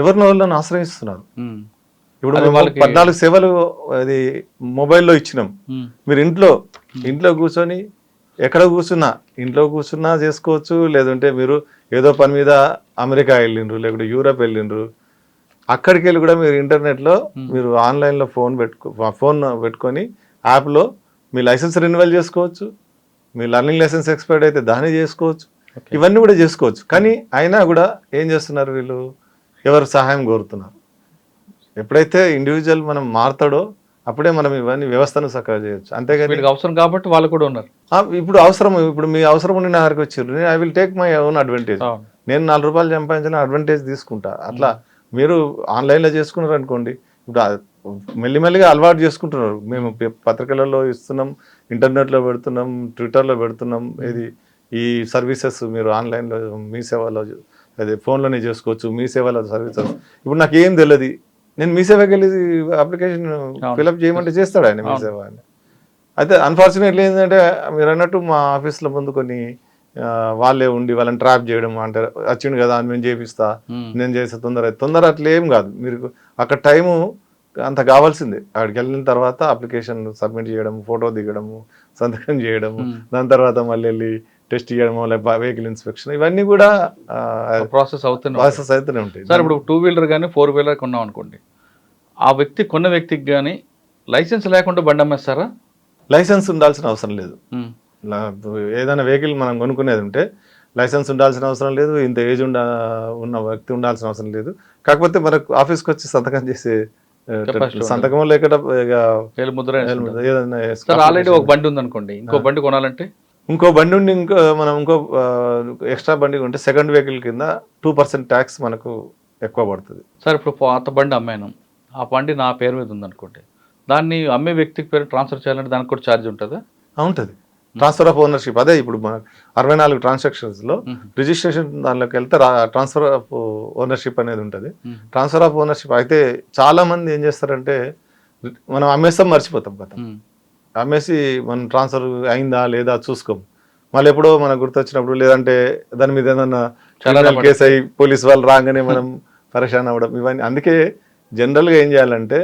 ఎవరినో వాళ్ళని ఆశ్రయిస్తున్నారు. ఇప్పుడు 14 సేవలు అది మొబైల్లో ఇచ్చినాం. మీరు ఇంట్లో కూర్చొని ఎక్కడ ఇంట్లో కూర్చున్నా చేసుకోవచ్చు. లేదంటే మీరు ఏదో పని మీద అమెరికా వెళ్ళిండ్రు, లేకుంటే యూరోప్ వెళ్ళిండ్రు, అక్కడికి వెళ్ళి కూడా మీరు ఇంటర్నెట్లో మీరు ఆన్లైన్లో ఫోన్ పెట్టుకొని యాప్లో మీ లైసెన్స్ రెన్యువల్ చేసుకోవచ్చు. మీ లర్నింగ్ లైసెన్స్ ఎక్స్పైర్డ్ అయితే దాన్ని చేసుకోవచ్చు. ఇవన్నీ కూడా చేసుకోవచ్చు. కానీ అయినా కూడా ఏం చేస్తున్నారు వీళ్ళు, ఎవరు సహాయం కోరుతున్నారు. ఎప్పుడైతే ఇండివిజువల్ మనం మారుతాడో అప్పుడే మనం ఇవన్నీ వ్యవస్థను చక్కగా చేయొచ్చు. అంతేగాని అవసరం కాబట్టి వాళ్ళు కూడా ఉన్నారు. ఇప్పుడు మీ అవసరం ఉండి నా దగ్గరికి వచ్చారు, I will take my own advantage. నేను 4 రూపాయలు సంపాదించిన అడ్వాంటేజ్ తీసుకుంటా. అట్లా మీరు ఆన్లైన్లో చేసుకున్నారు అనుకోండి, ఇప్పుడు మెల్లిమెల్లిగా అలవాటు చేసుకుంటున్నారు. మేము పత్రికలలో ఇస్తున్నాం, ఇంటర్నెట్లో పెడుతున్నాం, ట్విట్టర్లో పెడుతున్నాం. ఇది ఈ సర్వీసెస్ మీరు ఆన్లైన్లో మీ సేవలో అదే ఫోన్లోనే చేసుకోవచ్చు, మీ సేవలో సర్వీసెస్. ఇప్పుడు నాకు ఏం తెలియదు, నేను మీ సేవకి వెళ్ళి అప్లికేషన్ ఫిలప్ చేయమంటే చేస్తాడు ఆయన మీ సేవ అని. అయితే అన్ఫార్చునేట్లీ ఏంటంటే మీరు అన్నట్టు మా ఆఫీస్లో ముందు కొన్ని వాళ్ళే ఉండి వాళ్ళని ట్రాప్ చేయడం, అంటే వచ్చిండు కదా అని నేను చేపిస్తా, నేను చేస్తే తొందర అట్లా ఏం కాదు. మీరు అక్కడ టైము అంత కావాల్సిందే. అక్కడికి వెళ్ళిన తర్వాత అప్లికేషన్ సబ్మిట్ చేయడం, ఫోటో దిగడము, సంతకం చేయడము, దాని తర్వాత మళ్ళీ వెళ్ళి టెస్ట్ చేయడము, లేకపోతే వెహికల్ ఇన్స్పెక్షన్, ఇవన్నీ కూడా ప్రాసెస్ అవుతూనే ఉంటాయి. సార్ ఇప్పుడు 2 వీలర్ కానీ 4 వీలర్ కొన్నాం అనుకోండి, ఆ వ్యక్తి కొన్న వ్యక్తికి కానీ లైసెన్స్ లేకుండా బండి అమ్మేస్తారా? లైసెన్స్ ఉండాల్సిన అవసరం లేదు. ఏదైనా వెహికల్ మనం కొనుక్కునేది ఉంటే లైసెన్స్ ఉండాల్సిన అవసరం లేదు, ఇంత ఏజ్ ఉన్న వ్యక్తి ఉండాల్సిన అవసరం లేదు. కాకపోతే మనకు ఆఫీస్కి వచ్చి సంతకం చేసే సంతకం లేకుండా ఆల్రెడీ ఒక బండి ఉంది అనుకోండి, ఇంకో బండి కొనాలంటే ఇంకో బండి ఉండి మనం ఇంకో ఎక్స్ట్రా బండి ఉంటే సెకండ్ వెహికల్ కింద 2% ట్యాక్స్ మనకు ఎక్కువ పడుతుంది. సార్ ఇప్పుడు పాత బండి అమ్మాను, ఆ బండి నా పేరు మీద ఉందనుకోండి, దాన్ని అమ్మే వ్యక్తికి పేరు ట్రాన్స్ఫర్ చేయాలంటే దానికి కూడా ఛార్జ్ ఉంటుందా? ఉంటుంది. ట్రాన్స్ఫర్ ఆఫ్ ఓనర్షిప్, అదే ఇప్పుడు మన 64 ట్రాన్సాక్షన్స్లో రిజిస్ట్రేషన్ దానిలోకి వెళ్తే ట్రాన్స్ఫర్ ఆఫ్ ఓనర్షిప్ అనేది ఉంటుంది. ట్రాన్స్ఫర్ ఆఫ్ ఓనర్షిప్ అయితే చాలా మంది ఏం చేస్తారంటే మనం అమ్మేస్తాం, మర్చిపోతాం కదా, అమ్మేసి మనం ట్రాన్స్ఫర్ అయిందా లేదా చూసుకోం. మళ్ళీ ఎప్పుడో మనకు గుర్తొచ్చినప్పుడు, లేదంటే దాని మీద ఏదన్నా కేసు అయ్యి పోలీస్ వాళ్ళు రాగానే మనం పరేషాన్ అవ్వడం, ఇవన్నీ. అందుకే జనరల్గా ఏం చేయాలంటే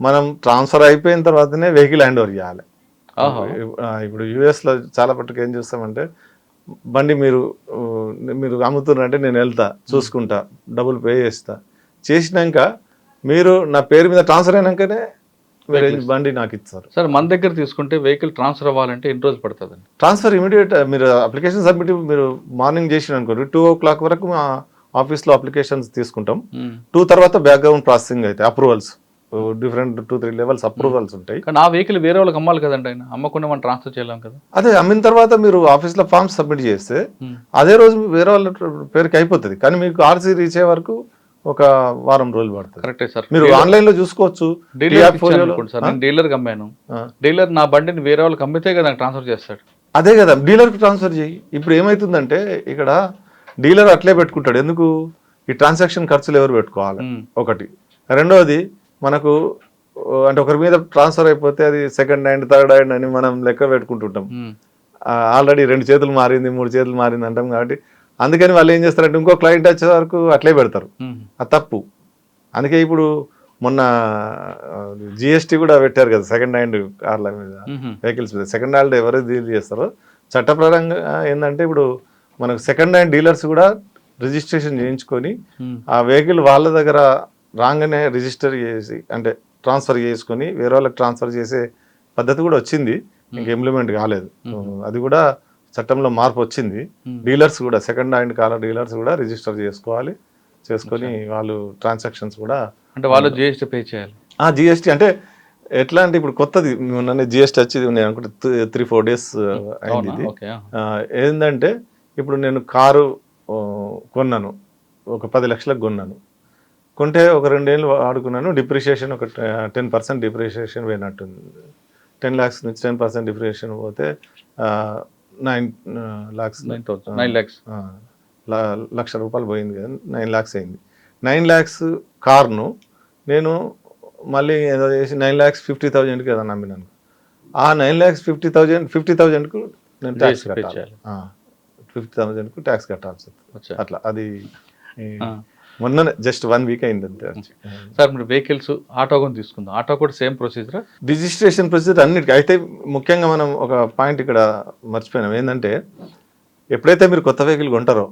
మనం ట్రాన్స్ఫర్ అయిపోయిన తర్వాతనే వెహికల్ హ్యాండ్ ఓవర్ చేయాలి. ఇప్పుడు యూఎస్లో చాలా పట్టుకు ఏం చేస్తామంటే, బండి మీరు అమ్ముతున్నారంటే నేను వెళ్తా, చూసుకుంటా, డబ్బులు పే చేసినాక మీరు నా పేరు మీద ట్రాన్స్ఫర్ అయినాకనే బండి నాకు ఇస్తారు. సార్ మన దగ్గర తీసుకుంటే వెహికల్ ట్రాన్స్ఫర్ అవ్వాలంటే ఎన్ని రోజులు పడుతుందండి? Transfer immediate. మీరు అప్లికేషన్ సబ్మిట్ మీరు మార్నింగ్ చేసిన అనుకోండి, 2 o'clock వరకు మా ఆఫీస్లో అప్లికేషన్స్ తీసుకుంటాం. 2 తర్వాత బ్యాక్గ్రౌండ్ ప్రాసెసింగ్ అయితే అప్రూవల్స్, డిఫరెంట్ 2-3 లెవెల్స్ అప్రూవల్స్ ఉంటాయి. కానీ ఆ వెహికల్ వేరే వాళ్ళకి అమ్మాలి కదండి, ఆయన అమ్మకుండా మనం ట్రాన్స్ఫర్ చేయలేం కదా. అదే అమ్మిన తర్వాత మీరు ఆఫీస్లో ఫామ్స్ సబ్మిట్ చేస్తే అదే రోజు వేరే వాళ్ళ పేరుకి అయిపోతుంది. కానీ మీకు ఆర్సీ రీచ్ అయ్యే వరకు ఒక వారం రోజులు పడుతుంది. కరెక్టే సార్. మీరు ఆన్లైన్ లో చూసుకోవచ్చు. డీలర్ అమ్మాను, డీలర్ నా బండిని వేరే వాళ్ళకి అమ్మితే కదా ట్రాన్స్ఫర్ చేస్తాడు. అదే కదా, డీలర్ కి ట్రాన్స్ఫర్ చేయి. ఇప్పుడు ఏమైతుందంటే ఇక్కడ డీలర్ అట్లే పెట్టుకుంటాడు. ఎందుకు? ఈ ట్రాన్సాక్షన్ ఖర్చులు ఎవరు పెట్టుకోవాలి ఒకటి. రెండోది మనకు అంటే ఒకరి మీద ట్రాన్స్ఫర్ అయిపోతే అది సెకండ్ హ్యాండ్, థర్డ్ హ్యాండ్ అని మనం లెక్క పెట్టుకుంటుంటాం. ఆల్రెడీ 2 చేతులు మారింది, 3 చేతులు మారింది అంటాం. కాబట్టి అందుకని వాళ్ళు ఏం చేస్తారంటే ఇంకో క్లయింట్ వచ్చే వరకు అట్లే పెడతారు. అది తప్పు. అందుకే ఇప్పుడు మొన్న జిఎస్టీ కూడా పెట్టారు కదా సెకండ్ హ్యాండ్ కార్ల మీద, వెహికల్స్ మీద. సెకండ్ హ్యాండ్ ఎవరైతే డీల్ చేస్తారో చట్టప్రదంగా ఏంటంటే ఇప్పుడు మనకు సెకండ్ హ్యాండ్ డీలర్స్ కూడా రిజిస్ట్రేషన్ చేయించుకొని ఆ వెహికల్ వాళ్ళ దగ్గర రాగానే రిజిస్టర్ చేసి, అంటే ట్రాన్స్ఫర్ చేసుకొని వేరే వాళ్ళకి ట్రాన్స్ఫర్ చేసే పద్ధతి కూడా వచ్చింది. ఇంకా ఇంప్లిమెంట్ కాలేదు. అది కూడా చట్టంలో మార్పు వచ్చింది. డీలర్స్ కూడా సెకండ్ హ్యాండ్ కార్ డీలర్స్ కూడా రిజిస్టర్ చేసుకొని వాళ్ళు ట్రాన్సాక్షన్స్ కూడా, అంటే వాళ్ళు జిఎస్టీ పే చేయాలి. జిఎస్టీ అంటే ఎట్లా అంటే ఇప్పుడు కొత్తది మొన్న జిఎస్టీ వచ్చేది నేను అనుకుంటే 3-4 days అయింది. ఇది ఏంటంటే ఇప్పుడు నేను కారు కొన్నాను, ఒక 10 లక్షలకు కొన్నాను. కొంటే ఒక 2 ఏళ్ళు వాడుకున్నాను. డిప్రిషియేషన్ ఒక 10% డిప్రిషియేషన్ పోయినట్టుంది. 10 lakhs నుంచి 10% డిప్రిషియేషన్ పోతే 9 lakhs, 1,00,000 రూపాయలు పోయింది కదా, 9 lakhs అయింది. 9 lakhs కార్ను నేను మళ్ళీ ఏదో చేసి 9,50,000కి ఏదో నమ్మినాను. ఆ 9,50,000కు నేను ట్యాక్స్ కట్టాలి. 50,000కు ట్యాక్స్ కట్టాల్సి వస్తుంది. అట్లా అది మొన్న జస్ట్ 1 week అయింది అంతే. సార్ మీరు వెహికల్స్ ఆటో కూడా తీసుకుందాం, ఆటో కూడా సేమ్ ప్రొసీజర్, రిజిస్ట్రేషన్ ప్రొసీజర్ అన్నిటికీ. అయితే ముఖ్యంగా మనం ఒక పాయింట్ ఇక్కడ మర్చిపోయినాం. ఏంటంటే ఎప్పుడైతే మీరు కొత్త వెహికల్ కొంటారో,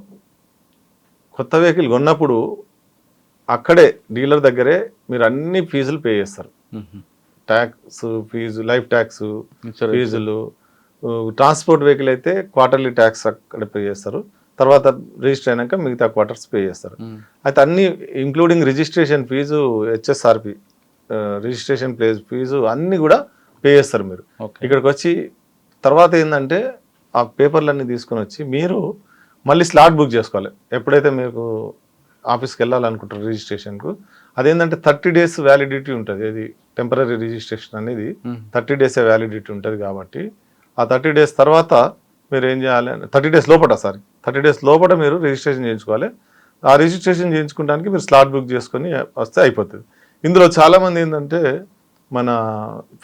కొత్త వెహికల్ కొన్నప్పుడు అక్కడే డీలర్ దగ్గరే మీరు అన్ని ఫీజులు పే చేస్తారు. ట్యాక్స్ ఫీజు, లైఫ్ ట్యాక్స్ ఫీజులు. ట్రాన్స్పోర్ట్ వెహికల్ అయితే క్వార్టర్లీ ట్యాక్స్ అక్కడ పే చేస్తారు. తర్వాత రిజిస్టర్ అయినాక మిగతా క్వార్టర్స్ పే చేస్తారు. అయితే అన్ని including registration fees, HSRP registration plates fees అన్నీ కూడా పే చేస్తారు మీరు. ఇక్కడికి వచ్చి తర్వాత ఏంటంటే ఆ పేపర్లన్నీ తీసుకొని వచ్చి మీరు మళ్ళీ స్లాట్ బుక్ చేసుకోవాలి. ఎప్పుడైతే మీకు ఆఫీస్కి వెళ్ళాలనుకుంటారు రిజిస్ట్రేషన్కు, అదేంటంటే 30 days వ్యాలిడిటీ ఉంటుంది. ఇది టెంపరీ రిజిస్ట్రేషన్ అనేది 30 days వ్యాలిడిటీ ఉంటుంది కాబట్టి ఆ 30 days తర్వాత మీరు ఏం చేయాలి, 30 days లోపల 30 days లోపల మీరు రిజిస్ట్రేషన్ చేయించుకోవాలి. ఆ రిజిస్ట్రేషన్ చేయించుకోవడానికి మీరు స్లాట్ బుక్ చేసుకొని వస్తే అయిపోతుంది. ఇందులో చాలామంది ఏంటంటే మన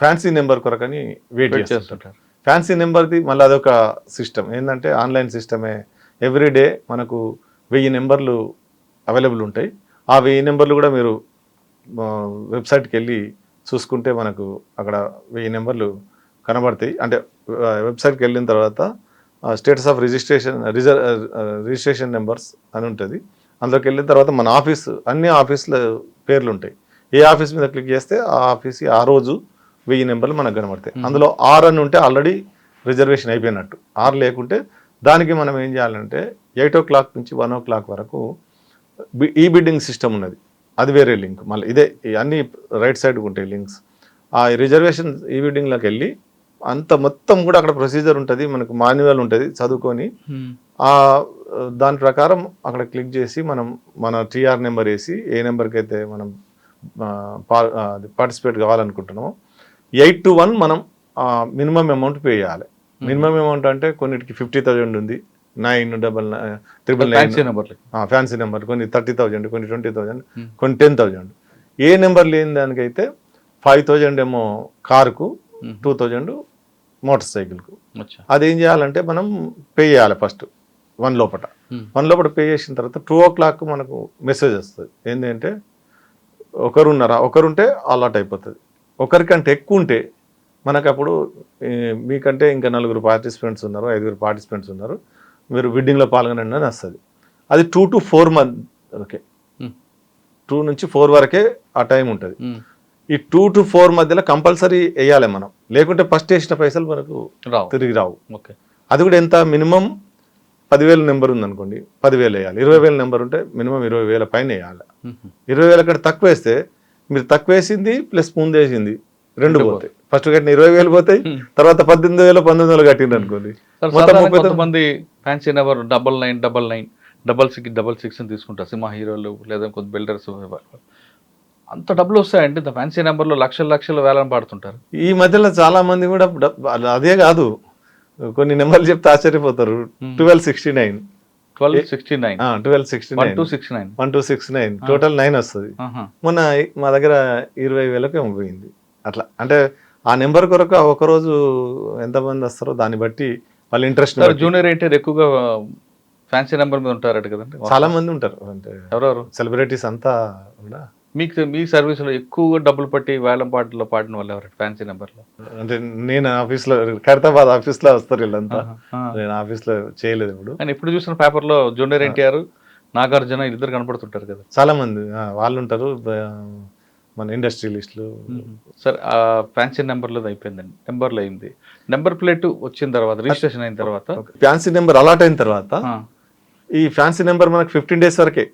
ఫ్యాన్సీ నెంబర్ కొరకని వెయిట్ చేస్తుంటారు. ఫ్యాన్సీ నెంబర్ది మళ్ళీ అదొక సిస్టమ్ ఏంటంటే ఆన్లైన్ సిస్టమే. ఎవ్రీడే మనకు 1000 నెంబర్లు అవైలబుల్ ఉంటాయి. ఆ 1000 నెంబర్లు కూడా మీరు వెబ్సైట్కి వెళ్ళి చూసుకుంటే మనకు అక్కడ 1000 నెంబర్లు కనబడతాయి. అంటే వెబ్సైట్కి వెళ్ళిన తర్వాత స్టేటస్ ఆఫ్ రిజిస్ట్రేషన్ నెంబర్స్ అని ఉంటుంది. అందులోకి వెళ్ళిన తర్వాత మన అన్ని ఆఫీసుల పేర్లు ఉంటాయి. ఏ ఆఫీస్ మీద క్లిక్ చేస్తే ఆ ఆఫీస్ ఆ రోజు 1000 నెంబర్లు మనకు కనబడతాయి. అందులో 6 అని ఉంటే ఆల్రెడీ రిజర్వేషన్ అయిపోయినట్టు. 6 లేకుంటే దానికి మనం ఏం చేయాలంటే 8 o'clock నుంచి 1 o'clock వరకు ఈ బిడ్డింగ్ సిస్టమ్ ఉన్నది. అది వేరే లింక్. మళ్ళీ ఇదే అన్ని రైట్ సైడ్కి ఉంటాయి లింక్స్. ఆ రిజర్వేషన్ ఈ బిడ్డింగ్లోకి వెళ్ళి అంత మొత్తం కూడా అక్కడ ప్రొసీజర్ ఉంటుంది, మనకు మాన్యువల్ ఉంటుంది, చదువుకొని దాని ప్రకారం అక్కడ క్లిక్ చేసి మనం మన టీఆర్ నెంబర్ వేసి ఏ నెంబర్కి అయితే మనం పార్టిసిపేట్ కావాలనుకుంటున్నామో 8 to 1 మనం మినిమం అమౌంట్ పే చేయాలి. మినిమం అమౌంట్ అంటే కొన్నిటికి 50,000 ఉంది, 99999 ఫ్యాన్సీ నెంబర్, కొన్ని 30,000, కొన్ని 20,000, కొన్ని 10,000. ఏ నెంబర్ లేని దానికైతే 5,000 ఏమో కారుకు, 2,000 మోటార్ సైకిల్కు. అదేం చేయాలంటే మనం పే చేయాలి ఫస్ట్ 1 లోపల. 1 లోపల పే చేసిన తర్వాత 2 o'clock మనకు మెసేజ్ వస్తుంది. ఏంటంటే ఒకరుంటే అలాట్ అయిపోతుంది. ఒకరికంటే ఎక్కువ ఉంటే మనకు అప్పుడు మీకంటే ఇంకా 4 పార్టిసిపెంట్స్ ఉన్నారు, 5 పార్టిసిపెంట్స్ ఉన్నారు, మీరు బిడ్డింగ్లో పాల్గొనండి అని వస్తుంది. అది 2 to 4 months ఓకే, 2 నుంచి 4 వరకే ఆ టైం ఉంటుంది. ఈ 2 to 4 మధ్యలో కంపల్సరీ వేయాలి మనం, లేకుంటే ఫస్ట్ వేసిన పైసలు మనకు తిరిగి రావు. అది కూడా ఎంత, మినిమం 10,000 నెంబర్ ఉందనుకోండి 10,000 వేయాలి. 20,000 నెంబర్ ఉంటే మినిమం 20,000 పైన వేయాలి. 20,000 కంటే తక్కువ వేస్తే మీరు తక్కువ వేసింది ప్లస్ ముందు వేసింది 2 పోతాయి. ఫస్ట్ కట్టిన 20,000 పోతాయి, తర్వాత 18,000 19,000 కట్టింది అనుకోండి. కొంతమంది ఫ్యాన్సీ నెంబర్ 9999 6666 అని తీసుకుంటారు సినిమా హీరోలు లేదా కొంత బిల్డర్స్. అంత డబ్బులు వస్తాయండి ఫ్యాన్సీ నెంబర్లో, లక్షలు వేలం పాడుతుంటారు. ఈ మధ్యలో చాలా మంది కూడా అదే కాదు, కొన్ని నెంబర్లు చెప్తే ఆశ్చర్యపోతారు. 1269 టోటల్ 9 వస్తుంది. మొన్న మా దగ్గర 20,000 ఏమో పోయింది. అట్లా అంటే ఆ నెంబర్ కొరకు ఒకరోజు ఎంతమంది వస్తారో దాన్ని బట్టి వాళ్ళ ఇంట్రెస్ట్. జూనియర్ ఎన్టీఆర్ ఎక్కువగా ఫ్యాన్సీ నెంబర్ మీద ఉంటారట కదండి. చాలా మంది ఉంటారు, అంటే ఎవరెవరు సెలబ్రిటీస్ అంతా కూడా. మీ సర్వీస్లో ఎక్కువగా డబ్బులు పట్టి వేలం పాటలో పాడిన వాళ్ళు ఎవరు ఫ్యాన్సీ నెంబర్లో? అంటే నేను ఆఫీస్లో, ఖైరతాబాద్ ఆఫీస్లో వస్తారు వీళ్ళంతా. నేను ఆఫీస్లో చేయలేదు ఇప్పుడు. కానీ ఎప్పుడు చూసిన పేపర్లో జూనియర్ ఎన్టీఆర్, నాగార్జున ఇద్దరు కనపడుతుంటారు కదా. చాలా మంది వాళ్ళు ఉంటారు, మన ఇండస్ట్రియలిస్టులు. సార్ ఆ ఫ్యాన్సీ నెంబర్లో అయిపోయిందండి, నెంబర్లో అయింది. నెంబర్ ప్లేట్ వచ్చిన తర్వాత, రిజిస్ట్రేషన్ అయిన తర్వాత, ఫ్యాన్సీ నెంబర్ అలాట్ అయిన తర్వాత ఈ ఫ్యాన్సీ నెంబర్ మనకు 15 days వరకే.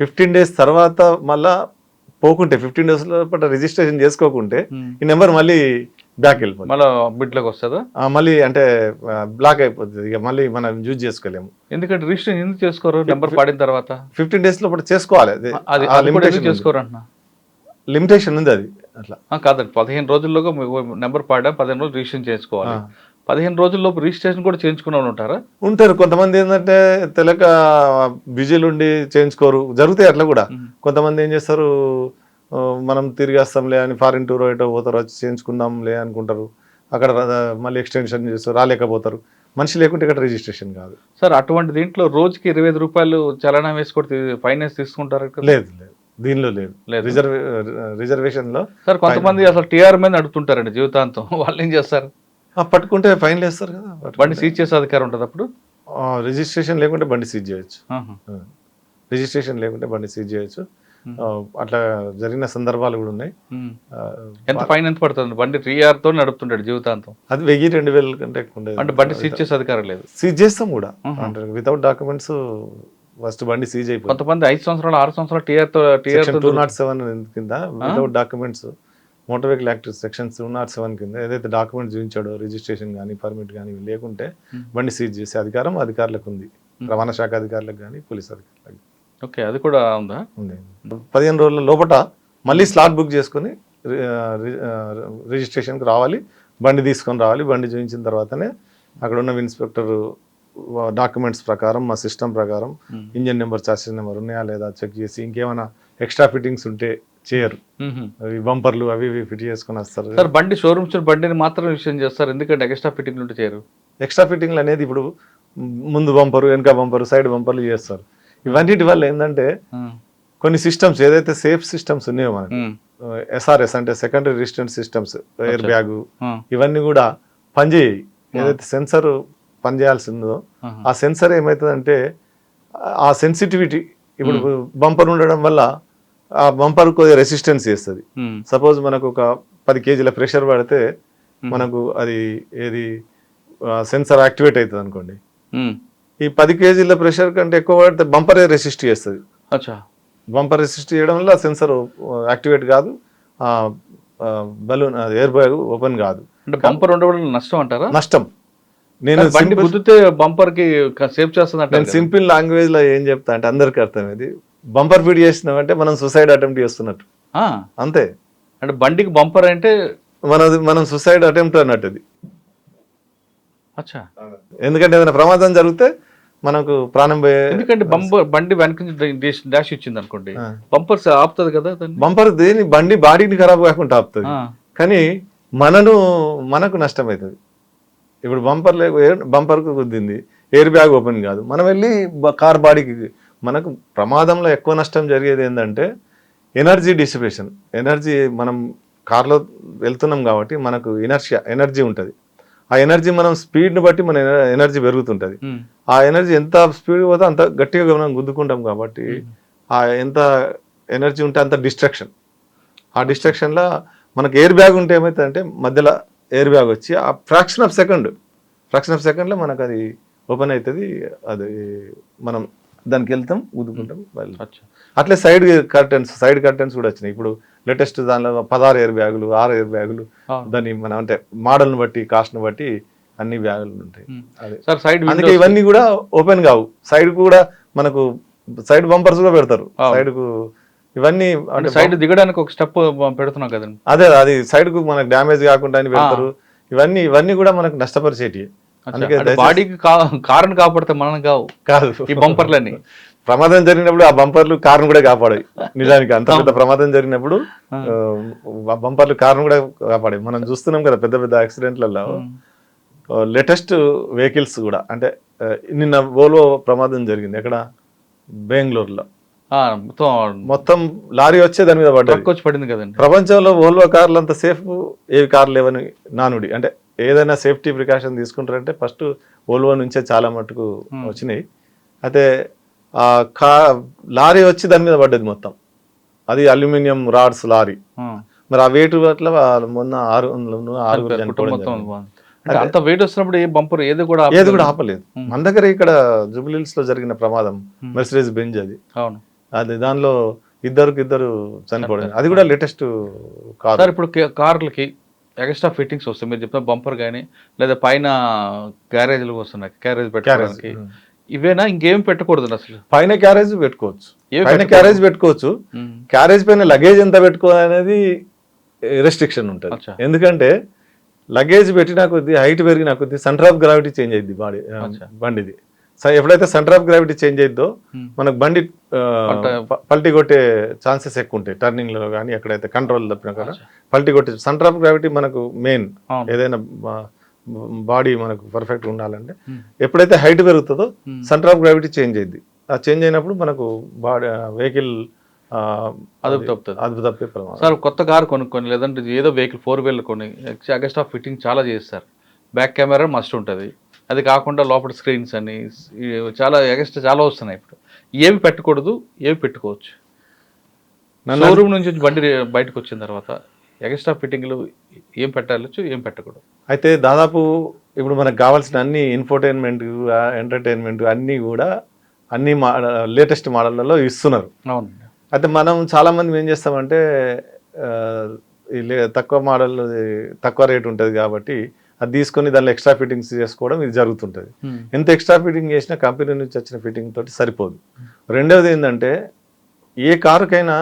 15 days తర్వాత మళ్ళా పోకుంటే 15 days లోపల రిజిస్ట్రేషన్ చేసుకోకుంటే ఈ నెంబర్ మళ్ళీ బ్యాక్ వెళ్ళిపోతుంది. మళ్ళీ బిడ్లోకి వస్తుందా? మళ్ళీ అంటే బ్లాక్ అయిపోతుంది, ఇక మళ్ళీ మనం యూజ్ చేసుకోలేము. ఎందుకంటే రిజిస్ట్రేషన్ ఎందుకు చేసుకోరు? నెంబర్ పాడిన తర్వాత 15 days లోపల చేసుకోవాలి. చేసుకోరు అన్న లిమిటేషన్ ఉంది అది. అట్లా కాదండి, 15 రోజుల్లోగా నెంబర్ పాడా 15 రోజులు రిజిస్ట్రేషన్ చేసుకోవాలి. 15 రోజుల్లోపు రిజిస్ట్రేషన్ కూడా చేయించుకునే ఉంటారా? ఉంటారు. కొంతమంది ఏంటంటే తెలక బిజీలు ఉండి చేయించుకోరు, జరుగుతాయి అట్లా కూడా. కొంతమంది ఏం చేస్తారు, మనం తిరిగి వస్తాంలే అని ఫారిన్ టూర్ ఏటో పోతారు, వచ్చి చేయించుకుందాంలే అనుకుంటారు, అక్కడ మళ్ళీ ఎక్స్టెన్షన్ చేస్తారు, రాలేకపోతారు. మనిషి లేకుంటే ఇక్కడ రిజిస్ట్రేషన్ కాదు. సార్ అటువంటి దీంట్లో రోజుకి 25 రూపాయలు చలనా వేసుకొని ఫైనాన్స్ తీసుకుంటారు? లేదు, దీనిలో లేదు. రిజర్వేషన్ లో సార్ కొంతమంది అసలు టీఆర్ మీద అడుగుతుంటారండి జీవితాంతం, వాళ్ళు ఏం చేస్తారు? పట్టుకుంటే ఫైన్ వేస్తారు కదా, బండి సీజ్ చేసే అధికారం ఉంటుంది అప్పుడు. రిజిస్ట్రేషన్ లేకుంటే బండి సీజ్ చేయొచ్చు. రిజిస్ట్రేషన్ లేకుంటే బండి సీజ్ చేయొచ్చు. అట్లా జరిగిన సందర్భాలు కూడా ఉన్నాయి. ఎంత ఫైన్ ఎంత పడుతుంది? బండి టీఆర్ తో నడుపుతుంటాడు జీవితాంతం, అది 1000-2000 కంటే ఎక్కువ ఉండేది. అంటే బండి సీజ్ చేసే అధికారం లేదు. సీజ్ చేస్తాం కూడా, అంటే వితౌట్ డాక్యుమెంట్స్ ఫస్ట్ బండి సీజ్ అయిపోయింది. కొంతమంది 5 సంవత్సరాలు 6 సంవత్సరాలు టీఆర్ 207 కింద without documents, motor vehicle act section 207 కింద ఏదైతే డాక్యుమెంట్స్ చూపించాడో, రిజిస్ట్రేషన్ కానీ పర్మిట్ కానీ లేకుంటే బండి సీజ్ చేసే అధికారం అధికారులకు ఉంది. రవాణా శాఖ అధికారులకు కానీ పోలీస్ అధికారులకు. ఓకే, అది కూడా ఉందా? ఉంది. 15 రోజుల లోపల మళ్ళీ స్లాట్ బుక్ చేసుకుని రిజిస్ట్రేషన్కి రావాలి, బండి తీసుకొని రావాలి. బండి చూపించిన తర్వాతనే అక్కడ ఉన్న ఇన్స్పెక్టర్ డాక్యుమెంట్స్ ప్రకారం, మా సిస్టమ్ ప్రకారం ఇంజన్ నెంబర్, చార్జెస్ నెంబర్ ఉన్నాయా లేదా చెక్ చేసి, ఇంకేమైనా ఎక్స్ట్రా ఫిట్టింగ్స్ ఉంటే చేయరు. అవి బంపర్లు అవి ఇవి ఫిట్ చేసుకొని వస్తారు. సార్ బండి షోరూమ్స్ బండిని మాత్రం విషయం చేస్తారు, ఎందుకంటే ఎక్స్ట్రా ఫిట్టింగ్ ఉంటే చేయరు. ఎక్స్ట్రా ఫిట్టింగ్లు అనేది ఇప్పుడు ముందు బంపరు, వెనక బంపరు, సైడ్ బంపర్లు చేస్తారు. ఇవన్నిటి వల్ల ఏంటంటే కొన్ని సిస్టమ్స్ ఏదైతే సేఫ్ సిస్టమ్స్ ఉన్నాయో మనకి, SRS అంటే secondary resistance systems, air bag, ఇవన్నీ కూడా పనిచేయాయి. ఏదైతే సెన్సర్ పనిచేయాల్సిందో ఆ సెన్సర్ ఏమవుతుందంటే ఆ సెన్సిటివిటీ, ఇప్పుడు బంపర్ ఉండడం వల్ల ఆ బంపర్ కొద్దిగా రెసిస్టెన్స్ చేస్తుంది. సపోజ్ మనకు ఒక 10 kg ప్రెషర్ పడితే మనకు అది ఏది సెన్సర్ యాక్టివేట్ అవుతుంది అనుకోండి. ఈ 10 kg ప్రెషర్ కంటే ఎక్కువ పడితే బంపరే రెసిస్ట్ చేస్తుంది. బంపర్ రెసిస్ట్ చేయడం వల్ల సెన్సర్ యాక్టివేట్ కాదు, బలూన్ ఎయిర్ బ్యాగ్ ఓపెన్ కాదు. అంటే బంపర్ ఉండడం నష్టం అంటారా? నష్టం. నేను బండి గుద్దితే బంపర్ కి సేవ్ చేస్తుంది. నేను సింపుల్ లాంగ్వేజ్ లో ఏం చెప్తా అంటే అందరికి అర్థమైంది, బంపర్ ఫిట్ చేసినామంటే మనం సూసైడ్ అటెంప్ట్ చేస్తున్నట్టు, అంతే. అంటే బండికి బంపర్ అంటే మనం సూసైడ్ అటెంప్ట్ అన్నట్టు అది. అచ్చా, ఎందుకంటే ఏదైనా ప్రమాదం జరిగితే మనకు ప్రాణం పోయే. ఎందుకంటే బండి వెనక డాష్ ఇచ్చింది అనుకోండి, బంపర్ ఆపుతుంది కదా. బంపర్ దేని బండి బాడీని ఖరాబ్ కాకుండా ఆపుతుంది, కానీ మనకు నష్టం అవుతుంది. ఇప్పుడు బంపర్కు గుద్దింది, ఎయిర్ బ్యాగ్ ఓపెన్ కాదు, మనం వెళ్ళి కార్ బాడీకి. మనకు ప్రమాదంలో ఎక్కువ నష్టం జరిగేది ఏంటంటే ఎనర్జీ డిసిపేషన్. ఎనర్జీ మనం కార్లో వెళ్తున్నాం కాబట్టి మనకు ఎనర్జీ ఉంటుంది. ఆ ఎనర్జీ మనం స్పీడ్ని బట్టి మన ఎనర్జీ పెరుగుతుంటుంది. ఆ ఎనర్జీ ఎంత స్పీడ్ పోతే అంత గట్టిగా మనం గుద్దుకుంటాం కాబట్టి ఆ ఎంత ఎనర్జీ ఉంటే అంత డిస్ట్రక్షన్. ఆ డిస్ట్రక్షన్లో మనకు ఎయిర్ బ్యాగ్ ఉంటే ఏమవుతుందంటే మధ్యలో ఎయిర్ బ్యాగ్ వచ్చి ఆ ఫ్రాక్షన్ ఆఫ్ సెకండ్లో మనకు అది ఓపెన్ అవుతుంది. అది మనం దానికి వెళ్తాం, గుద్దుకుంటాం. అట్లే సైడ్ కర్టెన్స్ కూడా వచ్చినాయి. ఇప్పుడు లేటెస్ట్ దానిలో 16 ఎయిర్ బ్యాగులు, 6 ఎయిర్ బ్యాగులు, దాన్ని మనం అంటే మోడల్ని బట్టి, కాస్ట్ని బట్టి అన్ని బ్యాగులు ఉంటాయి. అందుకే ఇవన్నీ కూడా ఓపెన్ కావు. సైడ్ కూడా మనకు సైడ్ బంపర్స్ కూడా పెడతారు సైడ్ కు. ఇవన్నీ అంటే సైడ్ దిగడానికి ఒక స్టెప్ పెడుతున్నాం కదండి. అదే అది సైడ్ కు మనకు డ్యామేజ్ కాకుండా అని పెడతారు. ఇవన్నీ కూడా మనకు నష్టపరిచేటి. అందుకే బాడీకి కారుని కాపాడితే మనం కాదు ఈ బంపర్లన్నీ. ప్రమాదం జరిగినప్పుడు ఆ బంపర్లు కారును కూడా కాపాడాయి. నిజానికి అంత పెద్ద ప్రమాదం జరిగినప్పుడు బంపర్లు కారును కూడా కాపాడాయి. మనం చూస్తున్నాం కదా పెద్ద పెద్ద యాక్సిడెంట్లలో లేటెస్ట్ వెహికల్స్ కూడా. అంటే నిన్న వోల్వో ప్రమాదం జరిగింది ఎక్కడ, బెంగళూరులో. మొత్తం లారీ వచ్చే దాని మీద పడింది కదండి. ప్రపంచంలో వోల్వో కార్లు అంత సేఫ్ ఏవి కార్లు లేవని నానుడి. అంటే ఏదైనా సేఫ్టీ ప్రికాషన్ తీసుకుంటారంటే ఫస్ట్ వోల్వో నుంచే చాలా మటుకు వచ్చినాయి. అయితే లారీ వచ్చి దాని మీద పడ్డది మొత్తం. అది అల్యూమినియం రాడ్స్ లారీ. మరి ఆ వెయిట్ అట్లా మొన్న 6 చనిపోవడం. అంత వెయిట్ వస్తున్నప్పుడు ఏ బంపర్ ఏది కూడా ఆపలేదు. మన దగ్గర ఇక్కడ జూబ్లీహిల్స్ లో జరిగిన ప్రమాదం మెర్సిడెస్ బెంజ్ అది దానిలో ఇద్దరు చనిపోవడం. అది కూడా లేటెస్ట్ కార్. ఇప్పుడు కార్లకి ఎక్స్ట్రా ఫిట్టింగ్స్ వస్తాయి మీరు చెప్పిన బంపర్ కానీ, లేదా పైన క్యారేజ్లు వస్తున్నాయి, క్యారేజ్ పెట్టడానికి. ఇవేనా, ఇంకేం పెట్టకూడదు అసలు? పైన క్యారేజ్ పెట్టుకోవచ్చు, క్యారేజ్ పైన లగేజ్ ఎంత పెట్టుకోవాలనేది రెస్ట్రిక్షన్ ఉంటుంది. ఎందుకంటే లగేజ్ పెట్టినా కొద్దీ, హైట్ పెరిగినా కొద్దీ సెంటర్ ఆఫ్ గ్రావిటీ చేంజ్ అయింది బండిది. ఎప్పుడైతే సెంటర్ ఆఫ్ గ్రావిటీ చేంజ్ అయిద్దో మనకు బండి పల్టీ కొట్టే ఛాన్సెస్ ఎక్కువ ఉంటాయి. టర్నింగ్ లో కానీ ఎక్కడైతే కంట్రోల్ తప్పిన కదా పల్టీ కొట్టే సెంటర్ ఆఫ్ గ్రావిటీ మనకు మెయిన్. ఏదైనా బాడీ మనకు పర్ఫెక్ట్ ఉండాలంటే ఎప్పుడైతే హైట్ పెరుగుతుందో సెంటర్ ఆఫ్ గ్రావిటీ చేంజ్ అయింది. ఆ చేంజ్ అయినప్పుడు మనకు బాడీ వెహికల్ అదుపు తప్పే ప్రమాదం. సార్ కొత్త కారు కొనుక్కొని, లేదంటే ఏదో వెహికల్ 4 wheeler కొని ఎక్స్ట్రా ఫిట్టింగ్ చాలా చేస్తారు. బ్యాక్ కెమెరా మస్ట్ ఉంటుంది, అది కాకుండా లోపల స్క్రీన్స్ అని చాలా ఎక్స్ట్రా చాలా వస్తున్నాయి. ఇప్పుడు ఏవి పెట్టకూడదు, ఏవి పెట్టుకోవచ్చు? షోరూమ్ నుంచి బండి బయటకు వచ్చిన తర్వాత ఎక్స్ట్రా ఫిట్టింగ్లు ఏం పెట్టాలచ్చు, ఏం పెట్టకూడదు? అయితే దాదాపు ఇప్పుడు మనకు కావాల్సిన అన్ని ఇన్ఫోటైన్మెంట్, ఎంటర్టైన్మెంట్ అన్నీ కూడా అన్ని లేటెస్ట్ మోడళ్లలో ఇస్తున్నారు. అవును. అయితే మనం చాలామంది ఏం చేస్తామంటే తక్కువ మోడల్ తక్కువ రేట్ ఉంటుంది కాబట్టి అది తీసుకొని దానిలో ఎక్స్ట్రా ఫిట్టింగ్స్ చేసుకోవడం ఇది జరుగుతుంటుంది. ఎంత ఎక్స్ట్రా ఫిట్టింగ్ చేసినా కంపెనీ నుంచి వచ్చిన ఫిట్టింగ్ తోటి సరిపోదు. రెండవది ఏంటంటే ఏ కారుకైనా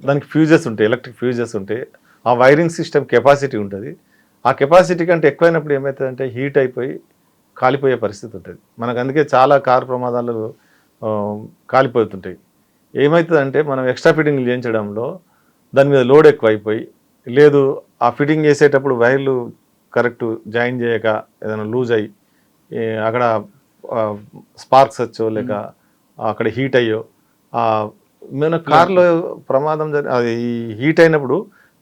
దానికి ఫ్యూజెస్ ఉంటాయి, ఎలక్ట్రిక్ ఫ్యూజెస్ ఉంటాయి. ఆ వైరింగ్ సిస్టమ్ కెపాసిటీ ఉంటుంది. ఆ కెపాసిటీ కంటే ఎక్కువైనప్పుడు ఏమవుతుందంటే హీట్ అయిపోయి కాలిపోయే పరిస్థితి ఉంటుంది. మనకు అందుకే చాలా కారు ప్రమాదాలు కాలిపోతుంటాయి. ఏమవుతుందంటే మనం ఎక్స్ట్రా ఫిట్టింగ్లు చేయించడంలో దాని మీద లోడ్ ఎక్కువ అయిపోయి, లేదు ఆ ఫిట్టింగ్ చేసేటప్పుడు వైర్లు కరెక్ట్ జాయిన్ చేయక ఏదైనా లూజ్ అయ్యి అక్కడ స్పార్క్స్ వచ్చో లేక అక్కడ హీట్ అయ్యో మన కార్లో ప్రమాదం అది హీట్ అయినప్పుడు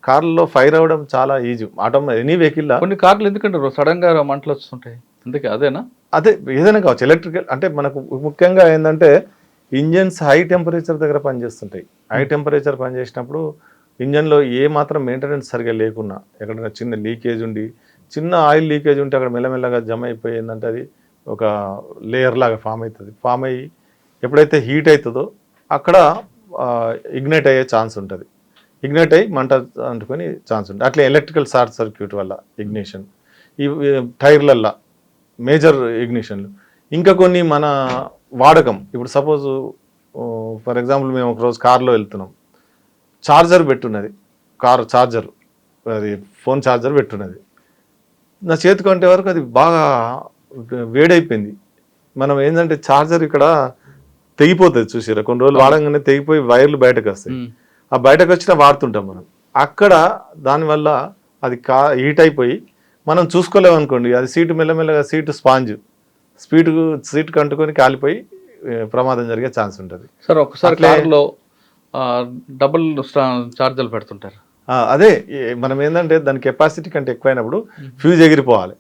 కార్లో ఫైర్ అవ్వడం చాలా ఈజీ. ఎనీ వెహికల్ కొన్ని కార్లు ఎందుకంటే సడన్ గా మంటలు వస్తుంటాయి, అందుకే అదేనా? అదే ఏదైనా కావచ్చు. ఎలక్ట్రికల్ అంటే మనకు ముఖ్యంగా ఏంటంటే ఇంజన్స్ హై టెంపరేచర్ దగ్గర పనిచేస్తుంటాయి. హై టెంపరేచర్ పనిచేసినప్పుడు ఇంజన్లో ఏ మాత్రం మెయింటెనెన్స్ సరిగా లేకున్నా, ఎక్కడైనా చిన్న లీకేజ్ ఉండి, చిన్న ఆయిల్ లీకేజ్ ఉంటే అక్కడ మెల్లమెల్లగా జమ అయిపోయి ఏంటంటే అది ఒక లేయర్ లాగా ఫామ్ అవుతుంది. ఫామ్ అయ్యి ఎప్పుడైతే హీట్ అవుతుందో అక్కడ ఇగ్నైట్ అయ్యే ఛాన్స్ ఉంటుంది. ఇగ్నైట్ అయ్యి మంట అంటుకొని ఛాన్స్ ఉంటుంది. అట్లా ఎలక్ట్రికల్ షార్ట్ సర్క్యూట్ వల్ల ఇగ్నిషన్, ఈ టైర్లల్లో మేజర్ ఇగ్నిషన్లు. ఇంకా కొన్ని మన వాడకం, ఇప్పుడు సపోజ్ ఫర్ ఎగ్జాంపుల్ మేము ఒకరోజు కార్లో వెళ్తున్నాం, ఛార్జర్ పెట్టున్నది, కారు ఛార్జర్, అది ఫోన్ ఛార్జర్ పెట్టున్నది. నా చేతికి అంటే వరకు అది బాగా వేడైపోయింది. మనం ఏంటంటే ఛార్జర్ ఇక్కడ తెగిపోతుంది, చూసారా? కొన్ని రోజులు వాడంగానే తెగిపోయి వైర్లు బయటకు వస్తాయి. ఆ బయటకు వచ్చినా వాడుతుంటాం మనం. అక్కడ దానివల్ల అది హీట్ అయిపోయి మనం చూసుకోలేమనుకోండి, అది సీటు మెల్లమెల్లగా సీటు స్పాంజ్ సీటుకు అంటుకొని కాలిపోయి ప్రమాదం జరిగే ఛాన్స్ ఉంటుంది. సార్ ఒకసారి కార్లో డబుల్ ఛార్జర్లు పెడుతుంటారు. అదే మనం ఏంటంటే దాని కెపాసిటీ కంటే ఎక్కువైనప్పుడు ఫ్యూజ్ ఎగిరిపోవాలి.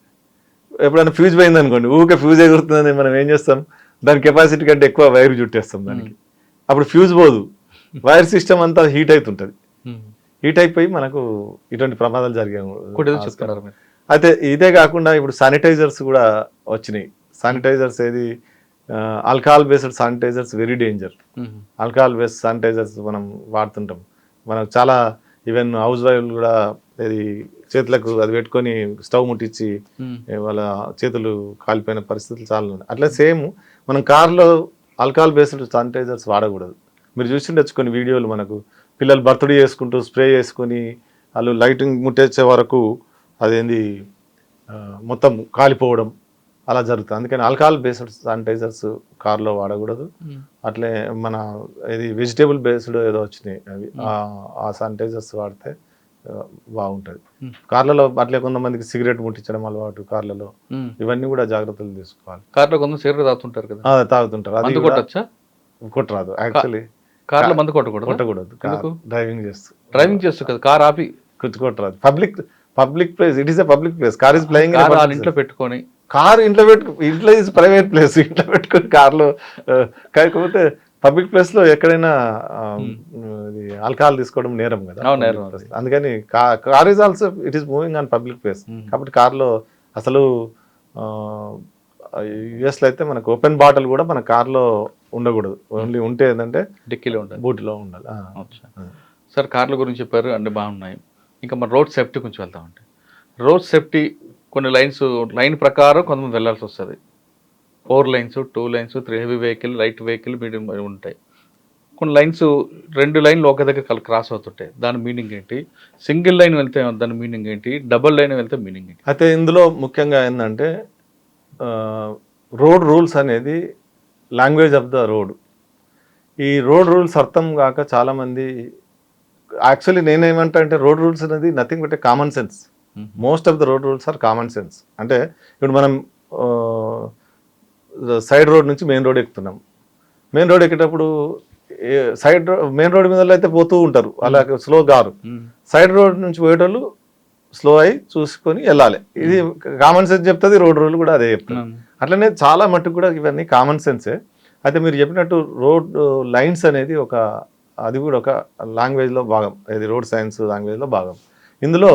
ఎప్పుడైనా ఫ్యూజ్ పోయింది అనుకోండి, ఊరికే ఫ్యూజ్ ఎగురుతుందని మనం ఏం చేస్తాం, దాని కెపాసిటీ కంటే ఎక్కువ వైర్ చుట్టేస్తాం దానికి. అప్పుడు ఫ్యూజ్ పోదు, వైర్ సిస్టమ్ అంతా హీట్ అవుతుంటుంది. హీట్ అయిపోయి మనకు ఇటువంటి ప్రమాదాలు జరిగాయి. అయితే ఇదే కాకుండా ఇప్పుడు శానిటైజర్స్ కూడా వచ్చినాయి. శానిటైజర్స్ ఏది alcohol based sanitisers very danger. Alcohol based sanitisers మనం వాడుతుంటాం. మనకు చాలా ఈవెన్ హౌస్ వైఫ్లు కూడా ఇది చేతులకు అది పెట్టుకొని స్టవ్ ముట్టించి వాళ్ళ చేతులు కాలిపోయిన పరిస్థితులు చాలా ఉన్నాయి. అట్లా సేమ్ మనం కార్లో ఆల్కహాల్ బేస్డ్ శానిటైజర్స్ వాడకూడదు. మీరు చూసిండొచ్చు కొన్ని వీడియోలు, మనకు పిల్లలు బర్త్డే చేసుకుంటూ స్ప్రే చేసుకొని వాళ్ళు లైటింగ్ ముట్టేసే వరకు అదేంది మొత్తం కాలిపోవడం అలా జరుగుతుంది. అందుకని ఆల్కహాల్ బేస్డ్ శానిటైజర్స్ కార్లో వాడకూడదు. అట్లే మన ఇది వెజిటేబుల్ బేస్డ్ ఏదో వచ్చినాయి అవి, ఆ శానిటైజర్స్ వాడితే బాగుంటుంది. కార్లలో అట్లే కొంతమందికి సిగరెట్ ముట్టించడం అలవాటు కార్లలో, ఇవన్నీ కూడా జాగ్రత్తలు తీసుకోవాలి. కార్లో కొంత సిగరెట్ తాగుతుంటారు కదా, తాగుతుంటారు. అది కొట్టరాదు యాక్చువల్లీ. కార్లో మందు కొట్టకూడదు. డ్రైవింగ్ చేస్తూ కదా, కార్ ఆపి కొట్టరాదు. Public place, it is a public place. Car is playing ఇంట్లో పెట్టుకొని, కార్ ఇంట్లో ఈజ్ ప్రైవేట్ ప్లేస్, ఇంట్లో పెట్టుకొని కార్లో. కాకపోతే పబ్లిక్ ప్లేస్ లో ఎక్కడైనా ఆల్కహాల్ తీసుకోవడం నేరం కదా, అందుకని car is also it is moving on public place. కాబట్టి కార్లో అసలు యుఎస్లో అయితే మనకు ఓపెన్ బాటిల్ కూడా మన కార్లో ఉండకూడదు. ఓన్లీ ఉంటే ఏంటంటే డిక్కీలో ఉండాలి, బూట్లో ఉండాలి. సార్ కార్ల గురించి చెప్పారు అంటే బాగున్నాయి. ఇంకా మన రోడ్ సేఫ్టీ గురించి వెళ్తామంటే, రోడ్ సేఫ్టీ కొన్ని లైన్ ప్రకారం కొంతమంది వెళ్ళాల్సి వస్తుంది. 4 lanes, 2 lanes, 3 heavy vehicle, light vehicle, medium ఉంటాయి. కొన్ని లైన్స్ 2 లైన్లు ఒక దగ్గర క్రాస్ అవుతుంటాయి. దాని మీనింగ్ ఏంటి? సింగిల్ లైన్ వెళ్తే దాని మీనింగ్ ఏంటి? డబుల్ లైన్ వెళ్తే మీనింగ్ ఏంటి? అయితే ఇందులో ముఖ్యంగా ఏంటంటే రోడ్ రూల్స్ అనేది లాంగ్వేజ్ ఆఫ్ ద రోడ్. ఈ రోడ్ రూల్స్ అర్థం కాక చాలామంది, యాక్చువల్లీ నేనేమంటా అంటే రోడ్ రూల్స్ అనేది nothing but a common sense. Most of the road rules are common sense. అంటే ఇప్పుడు మనం సైడ్ రోడ్ నుంచి మెయిన్ రోడ్ ఎక్కుతున్నాం. మెయిన్ రోడ్ ఎక్కేటప్పుడు మెయిన్ రోడ్ మీద అయితే పోతూ ఉంటారు, అలాగే స్లో గారు. సైడ్ రోడ్ నుంచి పోయేటోళ్ళు స్లో అయి చూసుకొని వెళ్ళాలి. ఇది కామన్ సెన్స్ చెప్తుంది, రోడ్ రూల్ కూడా అదే చెప్తుంది. అట్లనే చాలా మట్టుకు కూడా ఇవన్నీ కామన్ సెన్సే. అయితే మీరు చెప్పినట్టు రోడ్ లైన్స్ అనేది అది కూడా ఒక లాంగ్వేజ్లో భాగం, ఇది రోడ్ సైన్స్ లాంగ్వేజ్లో భాగం. ఇందులో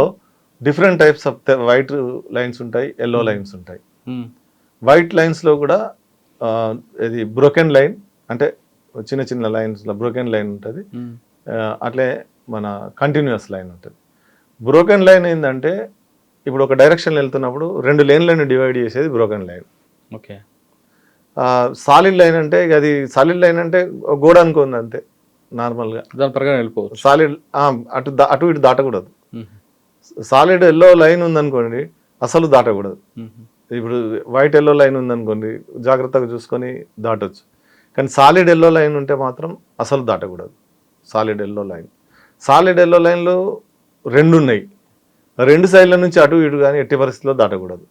different types off white lines ఉంటాయి, ఎల్లో లైన్స్ ఉంటాయి. వైట్ లైన్స్లో కూడా ఇది బ్రోకెన్ లైన్, అంటే చిన్న చిన్న లైన్స్లో బ్రోకెన్ లైన్ ఉంటుంది. అట్లే మన కంటిన్యూస్ లైన్ ఉంటుంది. బ్రోకెన్ లైన్ ఏంటంటే ఇప్పుడు ఒక డైరెక్షన్ వెళ్తున్నప్పుడు 2 లేన్లను డివైడ్ చేసేది broken line. Okay. Solid line అంటే ఇక అది సాలిడ్ లైన్ అంటే గోడ అనుకుంది అంతే నార్మల్గా, దాని ప్రకారం వెళ్ళిపోవచ్చు. సాలిడ్ అటు ఇటు దాటకూడదు. సాలిడ్ ఎల్లో లైన్ ఉందనుకోండి అసలు దాటకూడదు. ఇప్పుడు వైట్ ఎల్లో లైన్ ఉందనుకోండి జాగ్రత్తగా చూసుకొని దాటొచ్చు, కానీ సాలిడ్ ఎల్లో లైన్ ఉంటే మాత్రం అసలు దాటకూడదు. సాలిడ్ ఎల్లో లైన్లో 2 ఉన్నాయి, 2 సైడ్ల నుంచి అటు ఇటు కానీ ఎట్టి పరిస్థితిలో దాటకూడదు.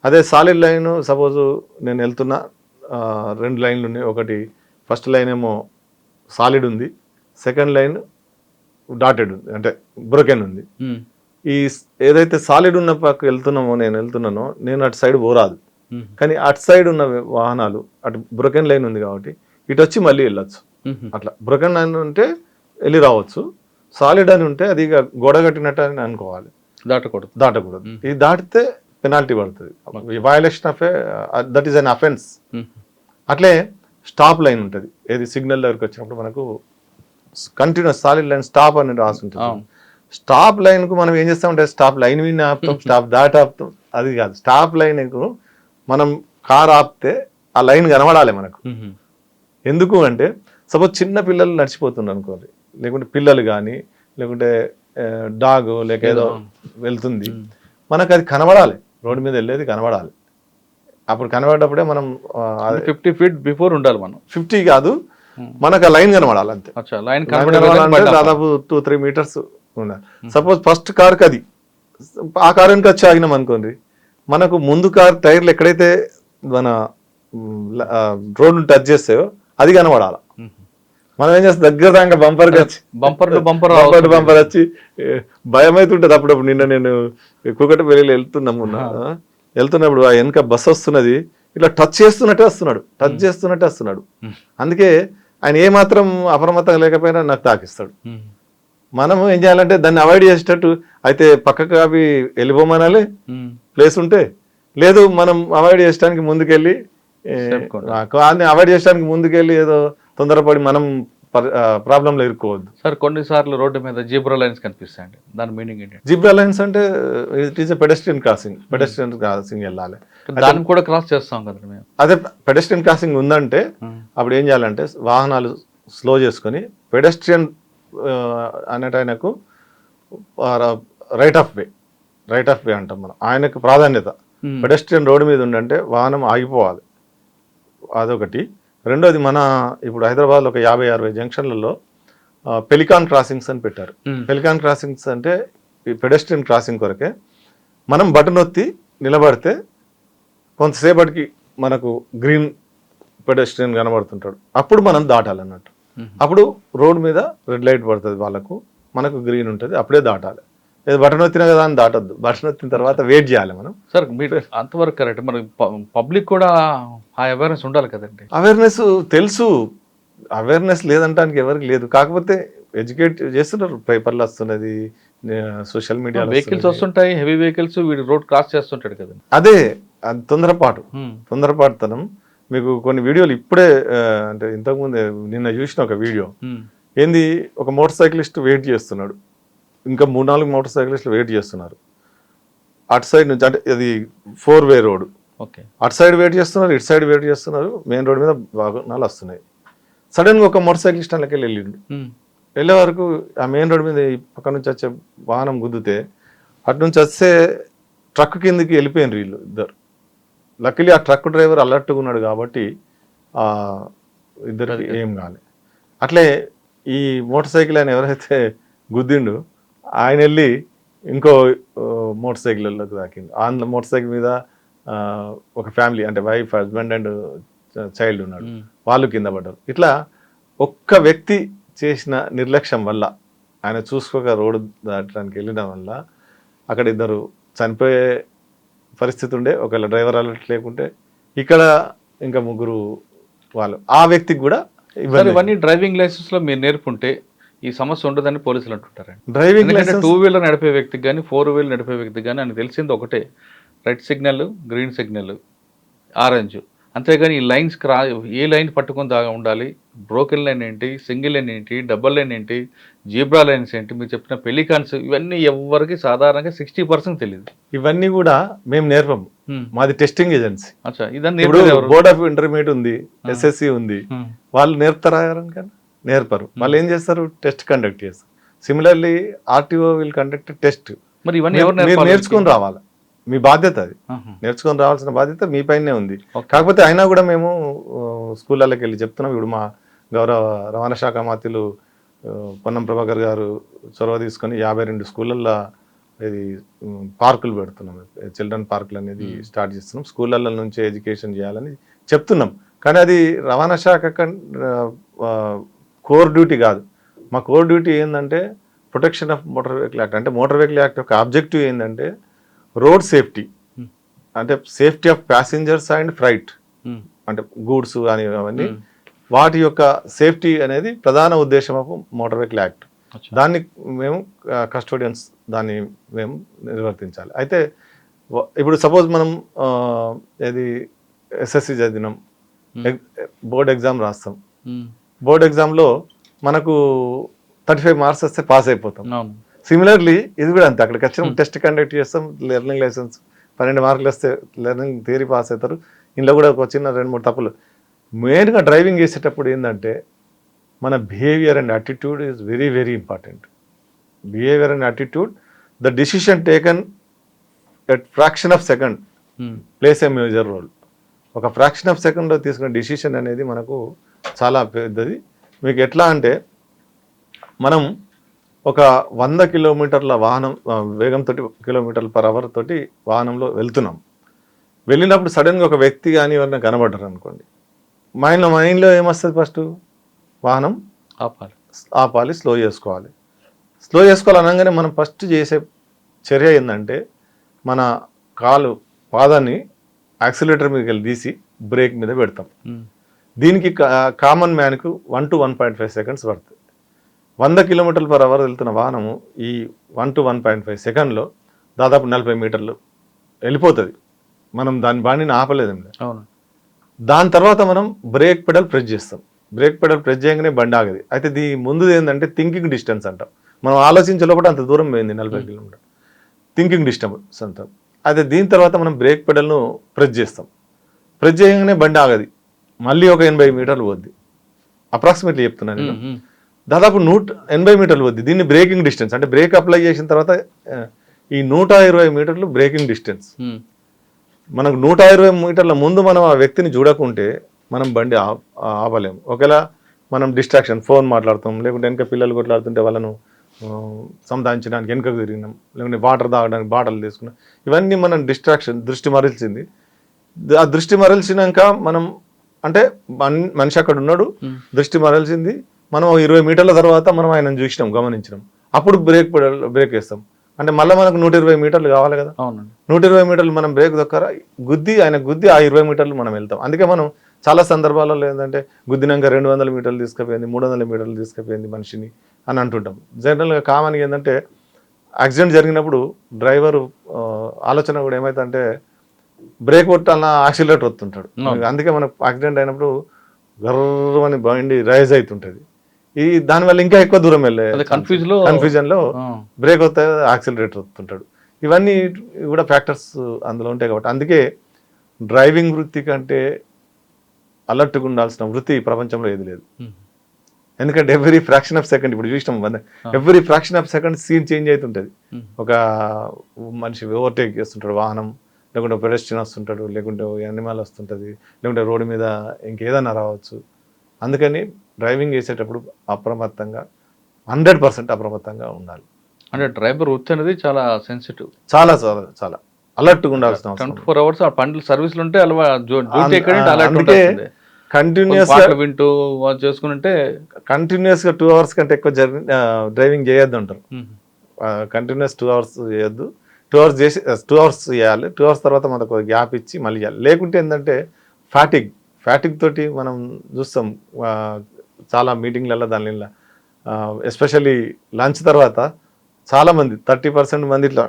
అదే సాలిడ్ లైన్ సపోజు నేను వెళ్తున్నా 2 లైన్లు ఉన్నాయి, ఒకటి ఫస్ట్ లైన్ ఏమో సాలిడ్ ఉంది, సెకండ్ లైన్ డాటెడ్ ఉంది అంటే బ్రోకెన్ ఉంది. ఈ ఏదైతే సాలిడ్ ఉన్న పక్క వెళ్తున్నానో నేను అటు సైడ్ పోరాదు, కానీ అటు సైడ్ ఉన్న వాహనాలు అటు బ్రోకెన్ లైన్ ఉంది కాబట్టి ఇటు వచ్చి మళ్ళీ వెళ్ళొచ్చు. అట్లా బ్రోకెన్ లైన్ ఉంటే వెళ్ళి రావచ్చు, సాలిడ్ అని ఉంటే అది గోడ కట్టినట్టు అని అనుకోవాలి, దాటకూడదు. ఇది దాటితే పెనాల్టీ పడుతుంది, violation of that is an offence. అట్లే స్టాప్ లైన్ ఉంటుంది, ఏది సిగ్నల్ దగ్గరికి వచ్చినప్పుడు మనకు కంటిన్యూస్ సాలిడ్ లైన్ స్టాప్ అని రాసి ఉంటుంది. స్టాప్ లైన్కు మనం ఏం చేస్తామంటే స్టాప్ లైన్ మీద ఆపుతాం, స్టాప్ దాటి ఆపుతాం, అది కాదు. స్టాప్ లైన్కు మనం కార్ ఆపితే ఆ లైన్ కనబడాలి మనకు. ఎందుకు అంటే సపోజ్ చిన్న పిల్లలు నడిచిపోతున్నారు అనుకోండి, లేకుంటే పిల్లలు కానీ లేకుంటే డాగ్ లేక ఏదో వెళ్తుంది, మనకు అది కనబడాలి, రోడ్డు మీద వెళ్ళేది కనబడాలి. అప్పుడు కనబడేటప్పుడే మనం 50 feet బిఫోర్ ఉండాలి. మనం 50 కాదు, మనకు ఆ లైన్ కనబడాలి అంతే. లైన్ దాదాపు 2-3 మీటర్స్ ఉండాలి. సపోజ్ ఫస్ట్ కార్కి అది ఆ కార్ వెనుక వచ్చి ఆగినాం అనుకోండి, మనకు ముందు కార్ టైర్లు ఎక్కడైతే మన రోడ్డు టచ్ చేస్తాయో అది కనబడాలి. మనం ఏం చేస్తాం దగ్గర దాకా బంపర్ వచ్చి భయం అవుతుంటది అప్పుడప్పుడు. నిన్న నేను కూకట్పల్లిలో వెళ్తున్నప్పుడు ఆ వెనక బస్సు వస్తున్నది, ఇట్లా టచ్ చేస్తున్నట్టే వస్తున్నాడు. అందుకే ఆయన ఏమాత్రం అప్రమత్తంగా లేకపోయినా నాకు తాకిస్తాడు. మనం ఏం చేయాలంటే దాన్ని అవాయిడ్ చేసేటట్టు అయితే పక్కకు అవి వెళ్ళిపోమనాలి ప్లేస్ ఉంటే, లేదు మనం అవాయిడ్ చేయడానికి ముందుకెళ్ళి ఏదో తొందరపడి మనం ప్రాబ్లంలో ఇరుక్కోవద్దు. సార్ కొన్నిసార్లు రోడ్డు మీద జీబ్రా లైన్స్ కనిపిస్తాయండి, దాని మీనింగ్ ఏంటి? జీబ్రా లైన్స్ అంటే ఇట్ ఈస్ పెడెస్ట్రియన్ క్రాసింగ్ వెళ్ళాలి, దాన్ని కూడా క్రాస్ చేస్తాం కదా మేము. అదే పెడెస్ట్రియన్ క్రాసింగ్ ఉందంటే అప్పుడు ఏం చేయాలంటే వాహనాలు స్లో చేసుకొని పెడెస్ట్రియన్ అనేటైనకు రైట్ ఆఫ్ వే అంటాం మనం, ఆయనకు ప్రాధాన్యత. పెడెస్ట్రియన్ రోడ్డు మీద ఉండంటే వాహనం ఆగిపోవాలి, అదొకటి. రెండోది మన ఇప్పుడు హైదరాబాద్లో ఒక 50-60 జంక్షన్లలో పెలికాన్ క్రాసింగ్స్ అని పెట్టారు. పెలికాన్ క్రాసింగ్స్ అంటే ఈ పెడెస్ట్రియన్ క్రాసింగ్ కొరకే. మనం బటన్ ఒత్తి నిలబడితే కొంతసేపటికి మనకు గ్రీన్ పెడెస్ట్రియన్ కనబడుతుంటాడు, అప్పుడు మనం దాటాలన్నట్టు. అప్పుడు రోడ్ మీద రెడ్ లైట్ పడుతుంది వాళ్ళకు, మనకు గ్రీన్ ఉంటుంది, అప్పుడే దాటాలి. బటన్ వచ్చినా కదా అని దాటొద్దు, బటన్ వచ్చిన తర్వాత వెయిట్ చేయాలి మనం. సార్ మీరు అంతవరకు కరెక్ట్, మరి పబ్లిక్ కూడా ఆ అవేర్నెస్ ఉండాలి కదండి. అవేర్నెస్ తెలుసు, అవేర్నెస్ లేదంటానికి ఎవరికి లేదు, కాకపోతే ఎడ్యుకేట్ చేస్తున్నారు. పేపర్లు వస్తున్నది, సోషల్ మీడియా వెహికల్స్ వస్తుంటాయి, హెవీ వెహికల్స్, వీడు రోడ్ క్రాస్ చేస్తుంటాడు కదండి. అదే తొందరపాటుతనం. మీకు కొన్ని వీడియోలు ఇప్పుడే అంటే ఇంతకుముందే నిన్న చూసిన ఒక వీడియో, ఏంది ఒక మోటార్ సైక్లిస్ట్ వెయిట్ చేస్తున్నాడు, ఇంకా 3-4 మోటార్ సైక్లిస్టులు వెయిట్ చేస్తున్నారు అటు సైడ్ నుంచి, అంటే అది 4-way రోడ్. ఓకే, అటు సైడ్ వెయిట్ చేస్తున్నారు, ఇటు సైడ్ వెయిట్ చేస్తున్నారు, మెయిన్ రోడ్ మీద వాహనాలు వస్తున్నాయి. సడన్గా ఒక మోటార్ సైక్లిస్ట్ అందులోకి వెళ్ళే వరకు ఆ మెయిన్ రోడ్ మీద పక్క నుంచి వచ్చే వాహనం గుద్దితే అటు నుంచి వచ్చే ట్రక్ కిందకి వెళ్ళిపోయినారు వీళ్ళు ఇద్దరు. లక్కీలీ ఆ ట్రక్ డ్రైవర్ అలర్ట్గా ఉన్నాడు కాబట్టి ఇద్దరికి ఏం కాలే. అట్లే ఈ మోటార్ సైకిల్ ఆయన ఎవరైతే గుద్దిండు ఆయన వెళ్ళి ఇంకో మోటార్ సైకిల్లోకి తాకింది. ఆ మోటార్ సైకిల్ మీద ఒక ఫ్యామిలీ అంటే వైఫ్, హస్బెండ్ అండ్ చైల్డ్ ఉన్నాడు, వాళ్ళు కింద పడ్డారు. ఇట్లా ఒక్క వ్యక్తి చేసిన నిర్లక్ష్యం వల్ల, ఆయన చూసుకోక రోడ్డు దాటడానికి వెళ్ళడం వల్ల అక్కడ ఇద్దరు చనిపోయే పరిస్థితి ఉండే. ఒకవేళ డ్రైవర్ అలర్ట్ లేకుంటే ఇక్కడ ఇంకా 3 వాళ్ళు, ఆ వ్యక్తికి కూడా ఇవన్నీ డ్రైవింగ్ లైసెన్స్ లో మీరు నేర్పుంటే ఈ సమస్య ఉండదని పోలీసులు అంటుంటారండి. డ్రైవింగ్ లైసెన్స్ 2-wheeler నడిపే వ్యక్తికి కానీ 4-wheeler నడిపే వ్యక్తికి కానీ అని తెలిసింది ఒకటే, red signal, green signal, orange అంతేగాని ఈ లైన్స్ ఏ లైన్ పట్టుకొని దాగా ఉండాలి, బ్రోకెన్ లైన్ ఏంటి, సింగిల్ లైన్ ఏంటి, డబుల్ లైన్ ఏంటి, జీబ్రా లైన్స్ ఏంటి, మీరు చెప్పిన పెలికాన్స్, ఇవన్నీ ఎవరికి సాధారణంగా 60% తెలియదు. ఇవన్నీ కూడా మేము నేర్పము, మాది టెస్టింగ్ ఏజెన్సీ. అచ్చా, ఇదన్నీ ఇప్పుడు బోర్డ్ ఆఫ్ ఇంటర్మీడియట్ ఉంది, ఎస్ఎస్సి ఉంది, వాళ్ళు నేర్పుతారా ఎవరికైనా? నేర్పరు. వాళ్ళు ఏం చేస్తారు? టెస్ట్ కండక్ట్ చేస్తారు. Similarly RTO will conduct test. మరి ఇవన్నీ ఎవరు నేర్చుకొని రావాలి, మీ బాధ్యత అది. నేర్చుకొని రావాల్సిన బాధ్యత మీ పైనే ఉంది. కాకపోతే అయినా కూడా మేము స్కూళ్ళకి వెళ్ళి చెప్తున్నాం. ఇప్పుడు మా గౌరవ రవాణా శాఖ మంత్రులు పొన్నం ప్రభాకర్ గారు చొరవ తీసుకొని 52 స్కూళ్ళల్లో ఇది పార్కులు పెడుతున్నాం, చిల్డ్రన్ పార్కులు అనేది స్టార్ట్ చేస్తున్నాం. స్కూళ్ళ నుంచి ఎడ్యుకేషన్ చేయాలని చెప్తున్నాం. కానీ అది రవాణా శాఖ కోర్ డ్యూటీ కాదు. మా కోర్ డ్యూటీ ఏంటంటే protection of motor vehicle act. అంటే మోటార్ వెహికల్ యాక్ట్ యొక్క ఆబ్జెక్టివ్ ఏంటంటే రోడ్ సేఫ్టీ, అంటే safety of passengers and freight, అంటే గూడ్స్ అని అవన్నీ వాటి యొక్క సేఫ్టీ అనేది ప్రధాన ఉద్దేశం ఆఫ్ మోటార్ వెహికల్ యాక్ట్. దాన్ని మేము కస్టోడియన్స్ దాన్ని మేము నిర్వర్తించాలి. అయితే ఇప్పుడు సపోజ్ మనం ఏది ఎస్ఎస్సి చదివినాం, బోర్డ్ ఎగ్జామ్ రాస్తాం. బోర్డ్ ఎగ్జామ్లో మనకు 35 మార్క్స్ వస్తే పాస్ అయిపోతాం. సిమిలర్లీ ఇది కూడా అంతే. అక్కడికి వచ్చిన టెస్ట్ కండక్ట్ చేస్తాం, లెర్నింగ్ లైసెన్స్ 12 మార్కులు వస్తే లెర్నింగ్ థియరీ పాస్ అవుతారు. ఇంట్లో కూడా ఒక చిన్న 2-3 తప్పులు. మెయిన్గా డ్రైవింగ్ చేసేటప్పుడు ఏంటంటే మన behaviour and attitude is very very important. Behaviour and attitude, the decision taken at fraction of second plays a major role. ఒక ఫ్రాక్షన్ ఆఫ్ సెకండ్లో తీసుకున్న డిసిషన్ అనేది మనకు చాలా పెద్దది. మీకు ఎట్లా అంటే మనం ఒక 100 కిలోమీటర్ల వాహనం వేగంతో km/h తోటి వాహనంలో వెళ్తున్నాం. వెళ్ళినప్పుడు సడన్గా ఒక వ్యక్తి కానీ ఎవరైనా కనబడ్డారు అనుకోండి, మైండ్లో ఏమొస్తుంది? ఫస్ట్ వాహనం ఆపాలి, స్లో చేసుకోవాలి. స్లో చేసుకోవాలి అనగానే మనం ఫస్ట్ చేసే చర్య ఏంటంటే మన పాదాన్ని యాక్సిలేటర్ మీదకి వెళ్ళి తీసి బ్రేక్ మీద పెడతాం. దీనికి కామన్ మ్యాన్కు 1 to 1.5 seconds పడుతుంది. 100 km/h వెళ్తున్న వాహనము ఈ 1 to 1.5 సెకండ్లో దాదాపు 40 మీటర్లు వెళ్ళిపోతుంది. మనం దాని బండిని ఆపలేదండి. దాని తర్వాత మనం బ్రేక్ పెడల్ ప్రెస్ చేస్తాం. బ్రేక్ పెడల్ ప్రెస్ చేయగానే బండి ఆగది. అయితే దీని ముందు ఏంటంటే థింకింగ్ డిస్టెన్స్ అంటాం. మనం ఆలోచించే లోపల అంత దూరం పోయింది 40 కిలోమీటర్, థింకింగ్ డిస్టెన్స్ అంటాం. అయితే దీని తర్వాత మనం బ్రేక్ పెడల్ను ప్రెస్ చేస్తాం. ప్రెస్ చేయగానే బండి ఆగది. మళ్ళీ ఒక 80 మీటర్లు పోద్ది. అప్రాక్సిమేట్లీ చెప్తున్నాను నేను. దాదాపు 180 మీటర్లు వద్ది. దీన్ని బ్రేకింగ్ డిస్టెన్స్ అంటే బ్రేక్ అప్లై చేసిన తర్వాత ఈ 120 మీటర్లు బ్రేకింగ్ డిస్టెన్స్. మనకు 120 మీటర్ల ముందు మనం ఆ వ్యక్తిని చూడకుంటే మనం బండి ఆపలేము. ఒకవేళ మనం డిస్ట్రాక్షన్, ఫోన్ మాట్లాడతాం, లేకుంటే వెనక పిల్లలు కొట్లాడుతుంటే వాళ్ళను సంధానించడానికి వెనుకకు తిరిగినాం, లేకుంటే వాటర్ తాగడానికి బాటలు తీసుకున్నాం, ఇవన్నీ మనం డిస్ట్రాక్షన్, దృష్టి మరల్చింది. ఆ దృష్టి మరల్చినాక మనం అంటే మనిషి అక్కడ ఉన్నాడు, దృష్టి మరల్చింది, మనం 20 మీటర్ల తర్వాత మనం ఆయనను చూసినాం, గమనించినాం, అప్పుడు బ్రేక్ వేస్తాం. అంటే మళ్ళీ మనకు 120 మీటర్లు కావాలి కదా. 120 మీటర్లు మనం బ్రేక్ దొక్కరా ఆయన గుద్ది ఆ 20 మీటర్లు మనం వెళ్తాం. అందుకే మనం చాలా సందర్భాలలో ఏంటంటే గుద్దినాక 200 మీటర్లు తీసుకుపోయింది, 300 మీటర్లు తీసుకుపోయింది మనిషిని అని అంటుంటాం. జనరల్గా కామన్గా ఏంటంటే యాక్సిడెంట్ జరిగినప్పుడు డ్రైవరు ఆలోచన కూడా ఏమైతుందంటే బ్రేక్ కొట్టాలన్నా యాక్సిలరేటర్ వస్తుంటాడు. అందుకే మనకు యాక్సిడెంట్ అయినప్పుడు గర్రమని బండి రైజ్ అవుతుంటుంది. దానివల్ల ఇంకా ఎక్కువ దూరం వెళ్ళే కన్ఫ్యూజన్ లో బ్రేక్ వస్తే యాక్సిలరేటర్ వస్తుంటాడు. ఇవన్నీ కూడా ఫ్యాక్టర్స్ అందులో ఉంటాయి. కాబట్టి అందుకే డ్రైవింగ్ వృత్తి కంటే అలర్ట్గా ఉండాల్సిన వృత్తి ప్రపంచంలో ఏది లేదు. ఎందుకంటే ఎవ్రీ ఫ్రాక్షన్ ఆఫ్ సెకండ్, ఇప్పుడు చూసినాం, every fraction of second scene change అవుతుంటుంది. ఒక మనిషి ఓవర్టేక్ చేస్తుంటాడు వాహనం, లేకుంటే పెడెస్ట్రియన్ వస్తుంటాడు, లేకుంటే యానిమల్ వస్తుంటుంది, లేకుంటే రోడ్డు మీద ఇంకేదన్నా రావచ్చు. అందుకని డ్రైవింగ్ చేసేటప్పుడు అప్రమత్తంగా 100% అప్రమత్తంగా ఉండాలి. అంటే డ్రైవర్ వృత్తి అనేది చాలా సెన్సిటివ్, చాలా చాలా చాలా అలర్ట్గా ఉండాల్సిన 24 hours ఆ పండ్లు సర్వీసులు ఉంటే కంటిన్యూస్ వింటూ చేసుకుంటే కంటిన్యూస్ గా 2 hours కంటే ఎక్కువ డ్రైవింగ్ చేయొద్దు అంటారు. కంటిన్యూస్ 2 hours చేయొద్దు. 2 hours చేసి 2 hours చేయాలి. 2 hours తర్వాత మనకు గ్యాప్ ఇచ్చి మళ్ళీ చేయాలి. లేకుంటే ఏంటంటే ఫ్యాటిగ్ తోటి మనం చూస్తాం చాలా మీటింగ్లలో, దానిలో ఎస్పెషల్లీ లంచ్ తర్వాత చాలా మంది 30% మంది ఇట్లా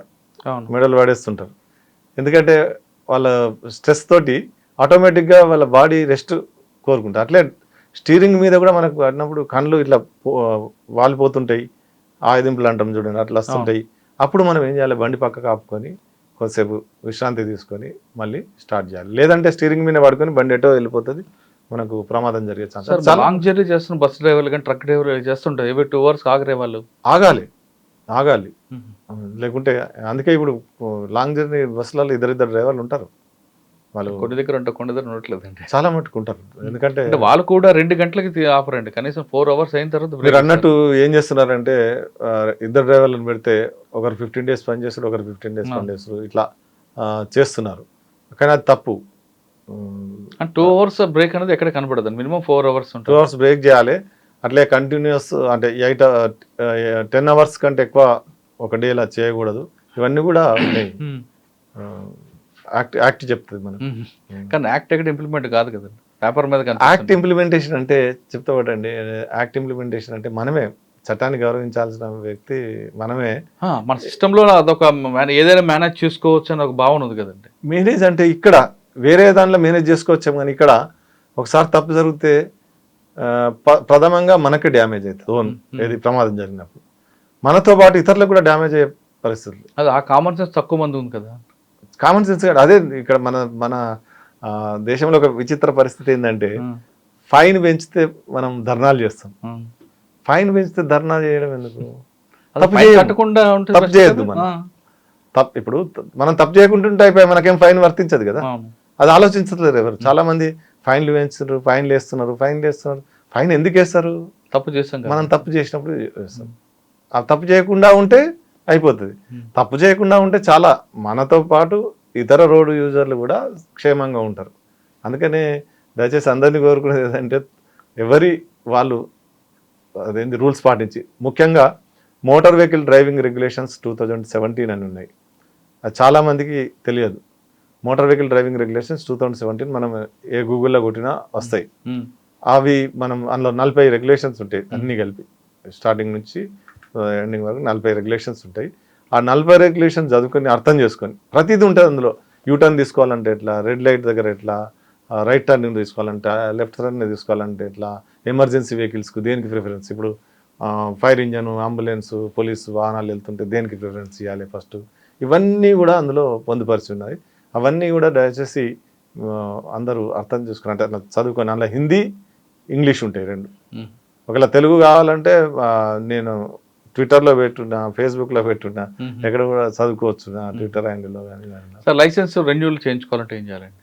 మెడల్ పడేస్తుంటారు. ఎందుకంటే వాళ్ళ స్ట్రెస్ తోటి ఆటోమేటిక్గా వాళ్ళ బాడీ రెస్ట్ కోరుకుంటారు. అట్లే స్టీరింగ్ మీద కూడా మనకు పడినప్పుడు కళ్ళు ఇట్లా వాలిపోతుంటాయి, ఆయుధింపులు అంటాం చూడండి, అట్లా వస్తుంటాయి. అప్పుడు మనం ఏం చేయాలి, బండి పక్కకు ఆపుకొని కొద్దిసేపు విశ్రాంతి తీసుకొని మళ్ళీ స్టార్ట్ చేయాలి. లేదంటే స్టీరింగ్ మీద పడుకొని బండి ఎటో వెళ్ళిపోతుంది, మనకు ప్రమాదం జరిగే ఛాన్స్. లాంగ్ జర్నీ చేస్తున్న బస్ డ్రైవర్లు కానీ ట్రక్ డ్రైవర్లు చేస్తుంటారు, ఎవరి 2 hours ఆగరే వాళ్ళు. ఆగాలి లేకుంటే అందుకే ఇప్పుడు లాంగ్ జర్నీ బస్సులలో ఇద్దరు డ్రైవర్లు ఉంటారు. వాళ్ళు కొన్ని దగ్గర ఉంటారు, కొన్ని దగ్గర ఉండట్లేదండి. చాలా మట్టుకుంటారు. ఎందుకంటే వాళ్ళు కూడా 2 గంటలకి ఆపరండి, కనీసం 4 hours అయిన తర్వాత మీరు అన్నట్టు ఏం చేస్తున్నారంటే ఇద్దరు డ్రైవర్లను పెడితే ఒకరు 15 days పని చేస్తారు, ఒకరు 15 days పని చేస్తారు, ఇట్లా చేస్తున్నారు. కానీ అది తప్పు. 2 hours బ్రేక్ అనేది ఎక్కడ కనపడదు, మినిమం 4 hours ఉంటుంది. 2 hours బ్రేక్ చేయాలి. అట్లే కంటిన్యూస్ అంటే 10 hours కంటే ఎక్కువ ఒక డే ఇలా చేయకూడదు. ఇవన్నీ కూడా ఉన్నాయి. యాక్ట్ చెప్తుంది మనకు. కానీ యాక్ట్ ఎక్కడ ఇంప్లిమెంట్ కాదు కదండి, పేపర్ మీద. యాక్ట్ ఇంప్లిమెంటేషన్ అంటే చెప్తా ఒకటండి, యాక్ట్ ఇంప్లిమెంటేషన్ అంటే మనమే చట్టాన్ని గౌరవించాల్సిన వ్యక్తి మనమే. మన సిస్టంలో అదొక ఏదైనా మేనేజ్ చేసుకోవచ్చు అని ఒక భావన ఉంది కదండి. మేనేజ్ అంటే ఇక్కడ వేరే దాంట్లో మేనేజ్ చేసుకోవచ్చాము, కానీ ఇక్కడ ఒకసారి తప్పు జరిగితే ప్రథమంగా మనకి డ్యామేజ్ అవుతుంది. ఏది ప్రమాదం జరిగినప్పుడు మనతో పాటు ఇతరులకు కూడా డ్యామేజ్ అయ్యే పరిస్థితులు. అది ఆ కామన్ సెన్స్ తక్కువ మంది ఉంది కదా. కామన్ సెన్స్ అదే ఇక్కడ మన దేశంలో ఒక విచిత్ర పరిస్థితి ఏంటంటే, ఫైన్ పెంచితే మనం ధర్నాలు చేస్తాం. ఫైన్ పెంచితే ధర్నా చేయడం ఎందుకు? తప్పు చేయొద్దు మనం. ఇప్పుడు మనం తప్పు చేయకుంటుంటే అయిపోయి మనకేం ఫైన్ వర్తించదు కదా. అది ఆలోచించట్లేదు ఎవరు. చాలా మంది ఫైన్లు పెంచుతున్నారు, ఫైన్లు వేస్తున్నారు. ఫైన్ ఎందుకు వేస్తారు? తప్పు చేస్తాం, మనం తప్పు చేసినప్పుడు వేస్తాం. ఆ తప్పు చేయకుండా ఉంటే అయిపోతుంది. తప్పు చేయకుండా ఉంటే చాలా మనతో పాటు ఇతర రోడ్డు యూజర్లు కూడా క్షేమంగా ఉంటారు. అందుకనే దయచేసి అందరినీ కోరుకునేది ఏంటంటే, ఎవరి వాళ్ళు అదేంటి రూల్స్ పాటించి, ముఖ్యంగా మోటార్ వెహికల్ డ్రైవింగ్ రెగ్యులేషన్స్ 2017 అని ఉన్నాయి. అది చాలామందికి తెలియదు. మోటార్ వెహికల్ డ్రైవింగ్ రెగ్యులేషన్స్ 2017 మనం ఏ గూగుల్లో కొట్టినా వస్తాయి. అవి మనం అందులో 40 రెగ్యులేషన్స్ ఉంటాయి, అన్నీ కలిపి స్టార్టింగ్ నుంచి ఎండింగ్ వరకు 40 రెగ్యులేషన్స్ ఉంటాయి. ఆ 40 రెగ్యులేషన్స్ చదువుకొని అర్థం చేసుకొని ప్రతిదీ ఉంటుంది అందులో. యూటర్న్ తీసుకోవాలంటే ఎట్లా, రెడ్ లైట్ దగ్గర ఎట్లా, రైట్ టర్నింగ్ తీసుకోవాలంటే, లెఫ్ట్ టర్నింగ్ తీసుకోవాలంటే ఎట్లా, ఎమర్జెన్సీ వెహికల్స్కు దేనికి ప్రిఫరెన్స్, ఇప్పుడు ఫైర్ ఇంజన్, అంబులెన్స్, పోలీసు వాహనాలు వెళ్తుంటే దేనికి ప్రిఫరెన్స్ ఇవ్వాలి ఫస్ట్, ఇవన్నీ కూడా అందులో పొందుపరిచి ఉన్నాయి. అవన్నీ కూడా దయచేసి అందరూ అర్థం చేసుకుని, అంటే చదువుకొని, అందులో హిందీ, ఇంగ్లీష్ ఉంటాయి 2. ఒకవేళ తెలుగు కావాలంటే నేను ట్విట్టర్లో పెట్టున్నా, ఫేస్బుక్లో పెట్టున్నా, ఎక్కడ కూడా చదువుకోవచ్చు నా ట్విట్టర్ హ్యాండిల్లో కానీ. సార్, లైసెన్స్ రెన్యూవల్ చేయించుకోవాలంటే ఏం చేయాలండి?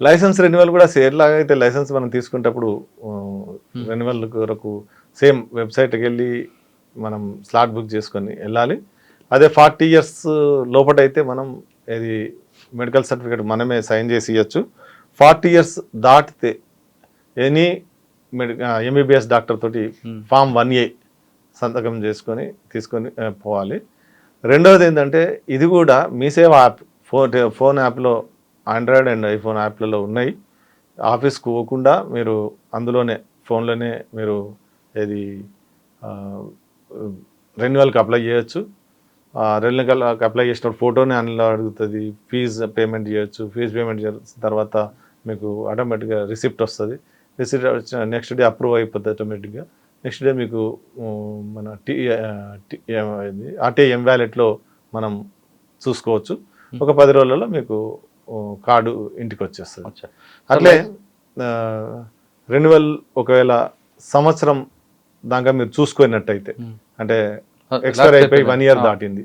లైసెన్స్ రెన్యువల్ కూడా ఎట్లాగా అయితే లైసెన్స్ మనం తీసుకునేటప్పుడు రెన్యువల్ కొరకు సేమ్ వెబ్సైట్కి వెళ్ళి మనం స్లాట్ బుక్ చేసుకొని వెళ్ళాలి. అదే 40 years లోపటైతే మనం ఇది మెడికల్ సర్టిఫికేట్ మనమే సైన్ చేసి ఇవ్వచ్చు. 40 years దాటితే ఎనీ ఎంబీబీఎస్ డాక్టర్ తోటి Form 1A సంతకం తీసుకొని పోవాలి. రెండవది ఏంటంటే, ఇది కూడా మీ సేవ యాప్ ఫోన్ యాప్లో, ఆండ్రాయిడ్ అండ్ ఐఫోన్ యాప్లలో ఉన్నాయి. ఆఫీస్కు పోకుండా మీరు అందులోనే ఫోన్లోనే మీరు ఇది రెన్యువల్కి అప్లై చేయొచ్చు. రెన్యువల్కి అప్లై చేసినప్పుడు ఫోటోని అందులో అడుగుతుంది. ఫీజు పేమెంట్ చేయొచ్చు. ఫీజు పేమెంట్ చేసిన తర్వాత మీకు ఆటోమేటిక్గా రిసిప్ట్ వస్తుంది. రిసిప్ట్ వచ్చిన నెక్స్ట్ డే అప్రూవ్ అయిపోతుంది ఆటోమేటిక్గా. నెక్స్ట్ డే మీకు మన ఆర్టీఐ వ్యాలెట్లో మనం చూసుకోవచ్చు. ఒక 10 రోజులలో మీకు కార్డు ఇంటికి వచ్చేస్తుంది. అట్లే రెన్యువల్ ఒకవేళ సంవత్సరం దాకా మీరు చూసుకున్నట్టయితే, అంటే ఎక్స్పైర్ అయిపోయి 1 year దాటింది,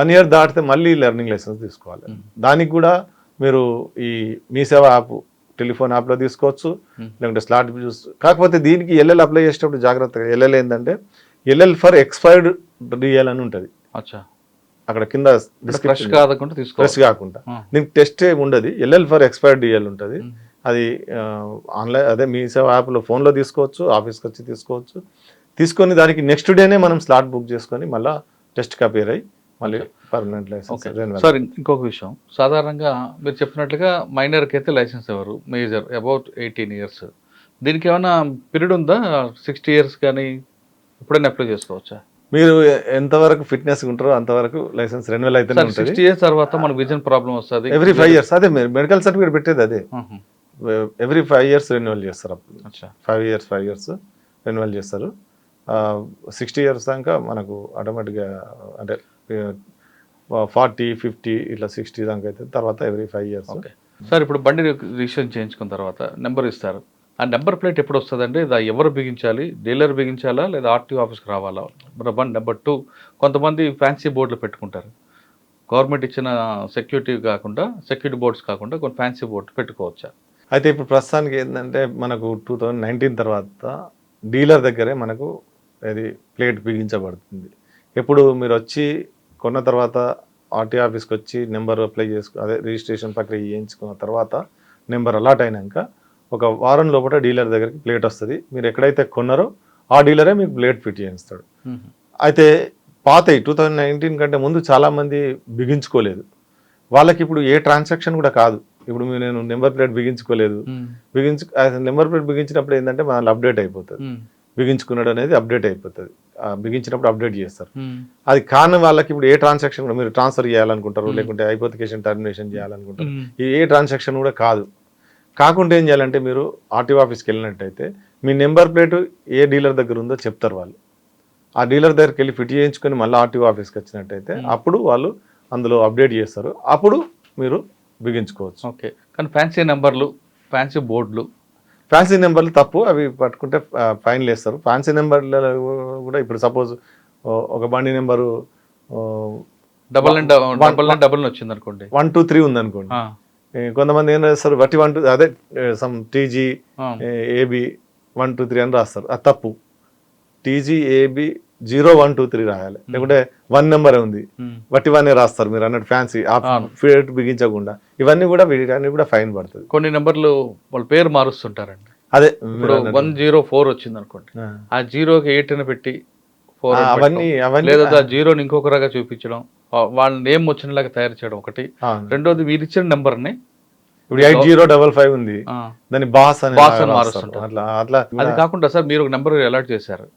1 year దాటితే మళ్ళీ లెర్నింగ్ లైసెన్స్ తీసుకోవాలి. దానికి కూడా మీరు ఈ మీ సేవ యాప్, టెలిఫోన్ యాప్లో తీసుకోవచ్చు, లేకుంటే స్లాట్ కాకపోతే దీనికి ఎల్ఎల్ అప్లై చేసేటప్పుడు జాగ్రత్తగా, ఎల్ఎల్ ఏంటంటే ఎల్ఎల్ ఫర్ ఎక్స్పైర్డ్ డిఎల్ అని ఉంటుంది. అక్కడ కింద ఫ్రెష్ కాకుండా దీనికి టెస్ట్ ఏమి ఉండదు. ఎల్ఎల్ ఫర్ ఎక్స్పైర్డ్ డిఎల్ ఉంటుంది. అది ఆన్లైన్, అదే మీ సేవ యాప్లో ఫోన్లో తీసుకోవచ్చు, ఆఫీస్కి వచ్చి తీసుకోవచ్చు. తీసుకొని దానికి నెక్స్ట్ డేనే మనం స్లాట్ బుక్ చేసుకొని మళ్ళీ టెస్ట్కి అపేర్ అయ్యి మళ్ళీ పర్మనెంట్ లైసెన్స్. సార్, ఇంకొక విషయం, సాధారణంగా మీరు చెప్పినట్లుగా మైనర్కి అయితే లైసెన్స్ ఎవరు, మేజర్ అబౌట్ 18 years, దీనికి ఏమైనా పీరియడ్ ఉందా? 60 years కానీ ఎప్పుడైనా అప్లై చేసుకోవచ్చా? మీరు ఎంతవరకు ఫిట్నెస్ ఉంటారో అంతవరకు లైసెన్స్ రెన్యువల్ అయితే 60 years తర్వాత మనకు విజన్ ప్రాబ్లం వస్తుంది. Every 5 years. అదే మెడికల్ సర్టిఫికేట్ పెట్టేది అదే. ఎవ్రీ 5 years రెన్యువల్ చేస్తారు. అప్పుడు అచ్చా 5 years రెన్యువల్ చేస్తారు. 60 years దాకా మనకు ఆటోమేటిక్గా అంటే 40, 50 ఇట్లా 60 దాకా అయితే తర్వాత ఎవ్రీ 5 years. ఓకే సార్, ఇప్పుడు బండి రిజిస్ట్రేషన్ చేయించుకున్న తర్వాత నెంబర్ ఇస్తారు. ఆ నెంబర్ ప్లేట్ ఎప్పుడు వస్తుందండి? ఇది ఎవరు బిగించాలి? డీలర్ బిగించాలా లేదా ఆర్టీఓ ఆఫీస్కి రావాలా? నెంబర్ 1. నెంబర్ 2, కొంతమంది ఫ్యాన్సీ బోర్డులు పెట్టుకుంటారు. గవర్నమెంట్ ఇచ్చిన సెక్యూరిటీ బోర్డ్స్ కాకుండా కొన్ని ఫ్యాన్సీ బోర్డు పెట్టుకోవచ్చా? అయితే ఇప్పుడు ప్రస్తుతానికి ఏంటంటే మనకు 2019 తర్వాత డీలర్ దగ్గరే మనకు అది ప్లేట్ బిగించబడుతుంది. ఎప్పుడు మీరు వచ్చి కొన్న తర్వాత ఆర్టీఓ ఆఫీస్కి వచ్చి నెంబర్ అప్లై అదే రిజిస్ట్రేషన్ ప్రక్రియ చేయించుకున్న తర్వాత నెంబర్ అలాట్ అయినాక ఒక వారం లోపల డీలర్ దగ్గరికి ప్లేట్ వస్తుంది. మీరు ఎక్కడైతే కొన్నారో ఆ డీలరే మీకు ప్లేట్ ఫిట్ చేయిస్తాడు. అయితే పాతయి 2019 కంటే ముందు చాలామంది బిగించుకోలేదు. వాళ్ళకి ఇప్పుడు ఏ ట్రాన్సాక్షన్ కూడా కాదు. ఇప్పుడు నేను నెంబర్ ప్లేట్ బిగించుకోలేదు, నెంబర్ ప్లేట్ బిగించినప్పుడు ఏంటంటే మనల్ని అప్డేట్ అయిపోతుంది. బిగించుకున్నాడు అనేది అప్డేట్ అయిపోతుంది. బిగించినప్పుడు అప్డేట్ చేస్తారు. అది కాని వాళ్ళకి ఇప్పుడు ఏ ట్రాన్సాక్షన్ కూడా మీరు ట్రాన్స్ఫర్ చేయాలనుకుంటారు, లేకుంటే హైపోథికేషన్ టర్మినేషన్ చేయాలనుకుంటారు, ఏ ట్రాన్సాక్షన్ కూడా కాదు. కాకుండా ఏం చేయాలంటే మీరు ఆర్టీఓ ఆఫీస్కి వెళ్ళినట్టయితే మీ నెంబర్ ప్లేట్ ఏ డీలర్ దగ్గర ఉందో చెప్తారు వాళ్ళు. ఆ డీలర్ దగ్గరికి వెళ్ళి ఫిట్ చేయించుకొని మళ్ళీ ఆర్టీఓ ఆఫీస్కి వచ్చినట్టయితే అప్పుడు వాళ్ళు అందులో అప్డేట్ చేస్తారు. అప్పుడు మీరు బిగించుకోవచ్చు. ఓకే, కానీ ఫ్యాన్సీ నెంబర్లు, ఫ్యాన్సీ బోర్డులు, ఫ్యాన్సీ నెంబర్లు తప్పు. అవి పట్టుకుంటే ఫైన్లు వేస్తారు. ఫ్యాన్సీ నెంబర్లు కూడా ఇప్పుడు సపోజ్ ఒక బండి నెంబరు డబల్ వచ్చింది అనుకోండి, 1, 2, 3 ఉంది అనుకోండి. కొంతమంది ఏం రాస్తారు, బట్టి 1, 2 అదే సమ్ టీజీ ఏబి 1, 2, 3 అని రాస్తారు. అది తప్పు. టీజీ ఏబి 0, 1, 2, 3 రాయాలి. లేకుంటే 1 నెంబర్ ఉంది బట్టి 1 రాస్తారు మీరు అన్నట్టు ఫ్యాన్సీ ప్లేట్ బిగించకుండా. ఇవన్నీ కూడా ఫైన్ పడుతుంది. కొన్ని నెంబర్లు వాళ్ళ పేరు మారుస్తుంటారండి. అదే 104 వచ్చింది అనుకోండి, ఆ 0కి 8 అని పెట్టి 4 అవన్నీ లేదా 0ని ఇంకొక రగా చూపించడం, వాళ్ళ నేమ్ వచ్చినలాగా తయారు చేయడం ఒకటి. రెండోది మీరు ఇచ్చిన నెంబర్ని ఇప్పుడు 8055 ఉంది, దాన్ని బాస్ అని మారుస్తుంటారు. అది కాకుండా సార్ మీరు ఒక నెంబర్ అలాట్ చేశారు,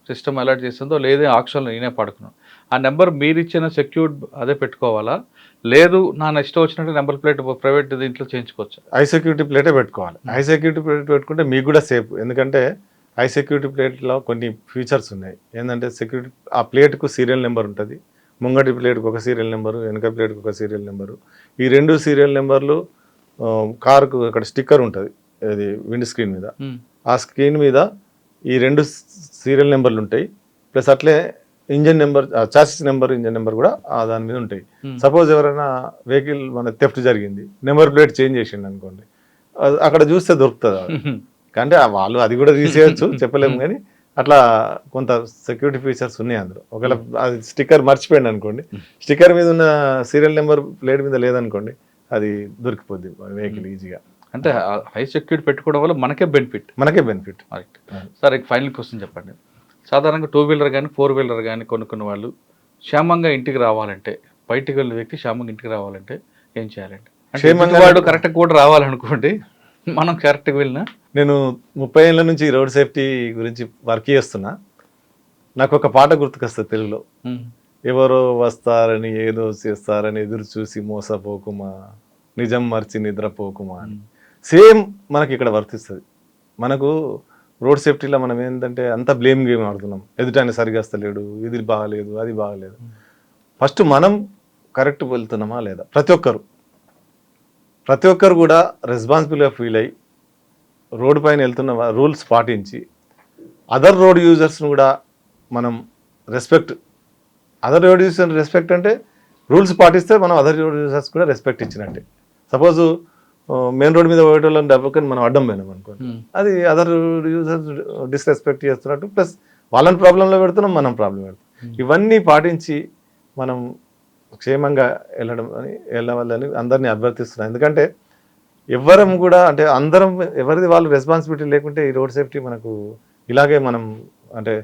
సిస్టమ్ అలాట్ చేస్తుందో లేదే ఆక్షన్లో నేనే పడుకున్నాను, ఆ నెంబర్ మీరు ఇచ్చిన సెక్యూర్డ్ అదే పెట్టుకోవాలా, లేదు నా ఇష్టం వచ్చినట్టు నెంబర్ ప్లేట్ ప్రైవేట్ దీంట్లో చేయించుకోవచ్చు? హై సెక్యూరిటీ ప్లేటే పెట్టుకోవాలి. హై సెక్యూరిటీ ప్లేట్ పెట్టుకుంటే మీకు కూడా సేఫ్. ఎందుకంటే హై సెక్యూరిటీ ప్లేట్లో కొన్ని ఫీచర్స్ ఉన్నాయి. ఏంటంటే సెక్యూరిటీ ఆ ప్లేట్కు సీరియల్ నెంబర్ ఉంటుంది. ముంగటి ప్లేట్కి ఒక సీరియల్ నెంబరు, వెనక ప్లేట్కి ఒక సీరియల్ నెంబరు. ఈ 2 సీరియల్ నెంబర్లు కారుకు అక్కడ స్టిక్కర్ ఉంటుంది అది విండ్ స్క్రీన్ మీద. ఆ స్క్రీన్ మీద ఈ 2 సీరియల్ నెంబర్లు ఉంటాయి. ప్లస్ అట్లే engine number, chassis number, engine number కూడా దాని మీద ఉంటాయి. సపోజ్ ఎవరైనా వెహికల్ మన థెఫ్ట్ జరిగింది, నెంబర్ ప్లేట్ చేంజ్ చేసిండు అనుకోండి, అక్కడ చూస్తే దొరుకుతుంది. అంటే వాళ్ళు అది కూడా తీసేయచ్చు, చెప్పలేము. కానీ అట్లా కొంత సెక్యూరిటీ ఫీచర్స్ ఉన్నాయి అందులో. ఒకవేళ అది స్టిక్కర్ మర్చిపోయింది అనుకోండి, స్టిక్కర్ మీద ఉన్న సీరియల్ నెంబర్ ప్లేట్ మీద లేదనుకోండి, అది దొరికిపోద్ది వెహికల్ ఈజీగా. అంటే హై సెక్యూరిటీ పెట్టుకోవడం వల్ల మనకే benefit. Right sir, final question చెప్పండి. సాధారణంగా 2 వీలర్ కానీ 4 వీలర్ కానీ కొనుక్కున్న వాళ్ళు క్షేమంగా ఇంటికి రావాలంటే, బయటికి వెళ్ళే వ్యక్తి క్షేమంగా ఇంటికి రావాలంటే ఏం చేయాలండి? వాడు కరెక్ట్గా కూడా రావాలనుకోండి, మనం కరెక్ట్గా వెళ్ళినా. నేను 30 ఏళ్ళ నుంచి రోడ్ సేఫ్టీ గురించి వర్క్ చేస్తున్నా. నాకు ఒక పాట గుర్తుకొస్తుంది తెలుగులో, ఎవరో వస్తారని ఏదో చేస్తారని ఎదురు చూసి మోసపోకుమా, నిజం మర్చి నిద్రపోకుమా అని. సేమ్ మనకి ఇక్కడ వర్తిస్తుంది. మనకు రోడ్ సేఫ్టీలో మనం ఏంటంటే అంత బ్లేమ్ గేమ్ ఆడుతున్నాం. ఎదుటాన్ని సరిగా వస్తలేడు, ఇది బాగలేదు, అది బాగలేదు. ఫస్ట్ మనం కరెక్ట్ వెళ్తున్నామా లేదా? ప్రతి ఒక్కరు కూడా రెస్పాన్సిబుల్గా ఫీల్ అయ్యి రోడ్డు పైన వెళ్తున్న రూల్స్ పాటించి అదర్ రోడ్ యూజర్స్ని కూడా మనం అదర్ రోడ్ యూజర్స్ రెస్పెక్ట్ అంటే రూల్స్ పాటిస్తే మనం అదర్ రోడ్ యూజర్స్ కూడా రెస్పెక్ట్ ఇచ్చినట్టే. సపోజ్ మెయిన్ రోడ్ మీద పోయేటోళ్ళని డబ్బుకొని మనం అడ్డం పోయినాం అనుకోండి, అది అదర్ యూజర్స్ డిస్రెస్పెక్ట్ చేస్తున్నట్టు. ప్లస్ వాళ్ళని ప్రాబ్లంలో పెడుతున్నాం, మనం ప్రాబ్లం పెడుతున్నాం. ఇవన్నీ పాటించి మనం క్షేమంగా వెళ్ళవాలని అందరినీ అభ్యర్థిస్తున్నాం. ఎందుకంటే ఎవరం కూడా అంటే అందరం ఎవరిది వాళ్ళు రెస్పాన్సిబిలిటీ లేకుంటే ఈ రోడ్ సేఫ్టీ మనకు ఇలాగే మనం అంటే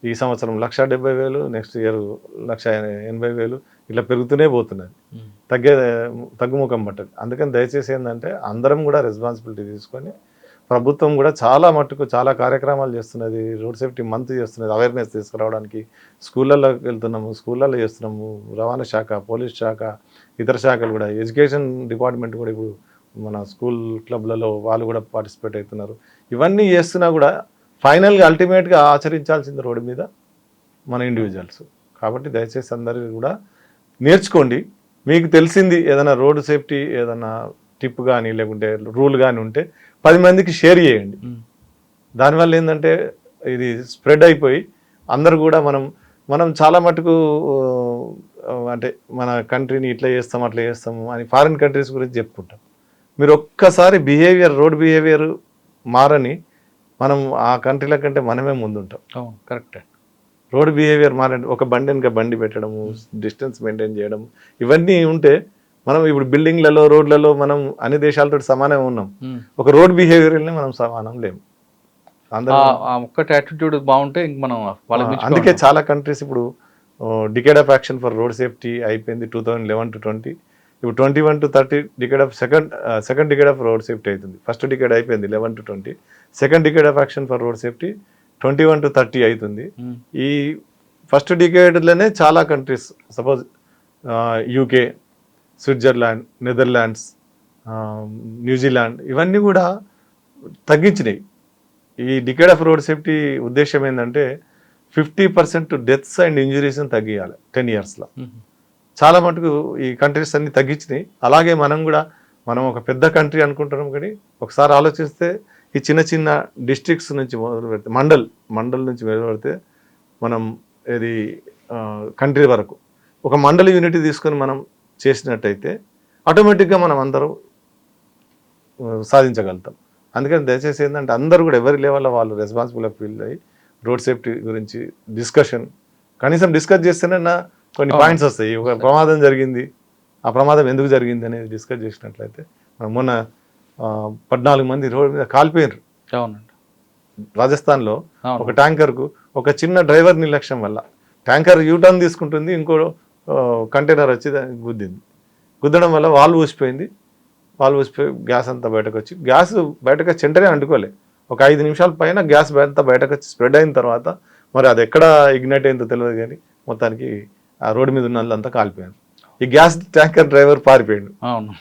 ఈ సంవత్సరం 1,70,000, నెక్స్ట్ ఇయర్ 1,80,000 ఇట్లా పెరుగుతూనే పోతున్నది. తగ్గుముఖం పట్టదు. అందుకని దయచేసి ఏంటంటే అందరం కూడా రెస్పాన్సిబిలిటీ తీసుకొని, ప్రభుత్వం కూడా చాలా కార్యక్రమాలు చేస్తున్నది. రోడ్ సేఫ్టీ మంత్ చేస్తున్నది. అవేర్నెస్ తీసుకురావడానికి స్కూళ్ళల్లోకి వెళ్తున్నాము, స్కూళ్ళల్లో చేస్తున్నాము. రవాణా శాఖ, పోలీస్ శాఖ, ఇతర శాఖలు కూడా, ఎడ్యుకేషన్ డిపార్ట్మెంట్ కూడా ఇప్పుడు మన స్కూల్ క్లబ్లలో వాళ్ళు కూడా పార్టిసిపేట్ అవుతున్నారు. ఇవన్నీ చేస్తున్నా కూడా ఫైనల్గా అల్టిమేట్గా ఆచరించాల్సింది రోడ్డు మీద మన ఇండివిజువల్స్. కాబట్టి దయచేసి అందరూ కూడా నేర్చుకోండి. మీకు తెలిసింది ఏదైనా రోడ్డు సేఫ్టీ ఏదైనా టిప్ కానీ లేకుంటే రూల్ కానీ ఉంటే 10 మందికి షేర్ చేయండి. దానివల్ల ఏంటంటే ఇది స్ప్రెడ్ అయిపోయి అందరు కూడా మనం చాలా మటుకు అంటే మన కంట్రీని ఇట్లా చేస్తాం అట్లా చేస్తాము అని ఫారిన్ కంట్రీస్ గురించి చెప్పుకుంటాం. మీరు ఒక్కసారి రోడ్ బిహేవియర్ మారని మనం ఆ కంట్రీల కంటే మనమే ముందుంటాం. కరెక్ట్. రోడ్ బిహేవియర్ మారండి, ఒక బండి వెనక బండి పెట్టడము, డిస్టెన్స్ మెయింటైన్ చేయడం, ఇవన్నీ ఉంటే మనం ఇప్పుడు బిల్డింగ్లలో రోడ్లలో మనం అన్ని దేశాలతో సమానం ఉన్నాం. ఒక రోడ్ బిహేవియర్ని మనం సమానం లేము. ఒక్కటి యాటిట్యూడ్ బాగుంటే ఇంక మనం అందుకే చాలా కంట్రీస్ ఇప్పుడు decade of action for road safety అయిపోయింది 2011 to 20. ఇప్పుడు 21 to 30 decade of second decade of road safety అవుతుంది. ఫస్ట్ డికేడ్ అయిపోయింది 11 to 20. Second decade of action for road safety 21 to 30 అవుతుంది. ఈ ఫస్ట్ డికేడ్లోనే చాలా countries suppose UK, Switzerland, Netherlands, New Zealand ఇవన్నీ కూడా తగ్గించినాయి. ఈ డికేడ్ ఆఫ్ రోడ్ సేఫ్టీ ఉద్దేశం ఏంటంటే 50% డెత్స్ అండ్ ఇంజురీస్ని తగ్గియాలి 10 yearsలో. చాలా మటుకు ఈ కంట్రీస్ అన్ని తగ్గించినాయి. అలాగే మనం ఒక పెద్ద కంట్రీ అనుకుంటున్నాం, కానీ ఒకసారి ఆలోచిస్తే ఈ చిన్న చిన్న డిస్ట్రిక్ట్స్ నుంచి మొదలు పెడితే మండల్ నుంచి మొదలు పెడితే మనం ఇది కంట్రీ వరకు ఒక మండల్ యూనిటీ తీసుకొని మనం చేసినట్టయితే ఆటోమేటిక్గా మనం అందరం సాధించగలుగుతాం. అందుకని దయచేసి ఏంటంటే అందరూ కూడా ఎవరి లెవెల్లో వాళ్ళు రెస్పాన్సిబుల్గా ఫీల్ అయ్యి రోడ్ సేఫ్టీ గురించి కనీసం డిస్కస్ చేస్తేనే కొన్ని పాయింట్స్ వస్తాయి. ఒక ప్రమాదం జరిగింది, ఆ ప్రమాదం ఎందుకు జరిగింది అనేది డిస్కస్ చేసినట్లయితే మొన్న 14 మంది రోడ్డు మీద కాలిపోయారు. అవునండి. రాజస్థాన్లో ఒక ట్యాంకర్కు ఒక చిన్న డ్రైవర్ నిర్లక్ష్యం వల్ల ట్యాంకర్ యూటర్న్ తీసుకుంటుంది, ఇంకో కంటైనర్ వచ్చి గుద్దడం వల్ల వాల్వ్ ఊసిపోయింది. గ్యాస్ అంతా బయటకు వచ్చి బయటకు వచ్చి వెంటనే అంటుకోలే. ఒక 5 నిమిషాల పైన గ్యాస్ అంతా బయటకు వచ్చి స్ప్రెడ్ అయిన తర్వాత మరి అది ఎక్కడ ఇగ్నైట్ అయిందో తెలియదు, కానీ మొత్తానికి ఆ రోడ్డు మీద ఉన్న వాళ్ళంతా కాలిపోయారు. ఈ గ్యాస్ ట్యాంకర్ డ్రైవర్ పారిపోయాడు. అవును.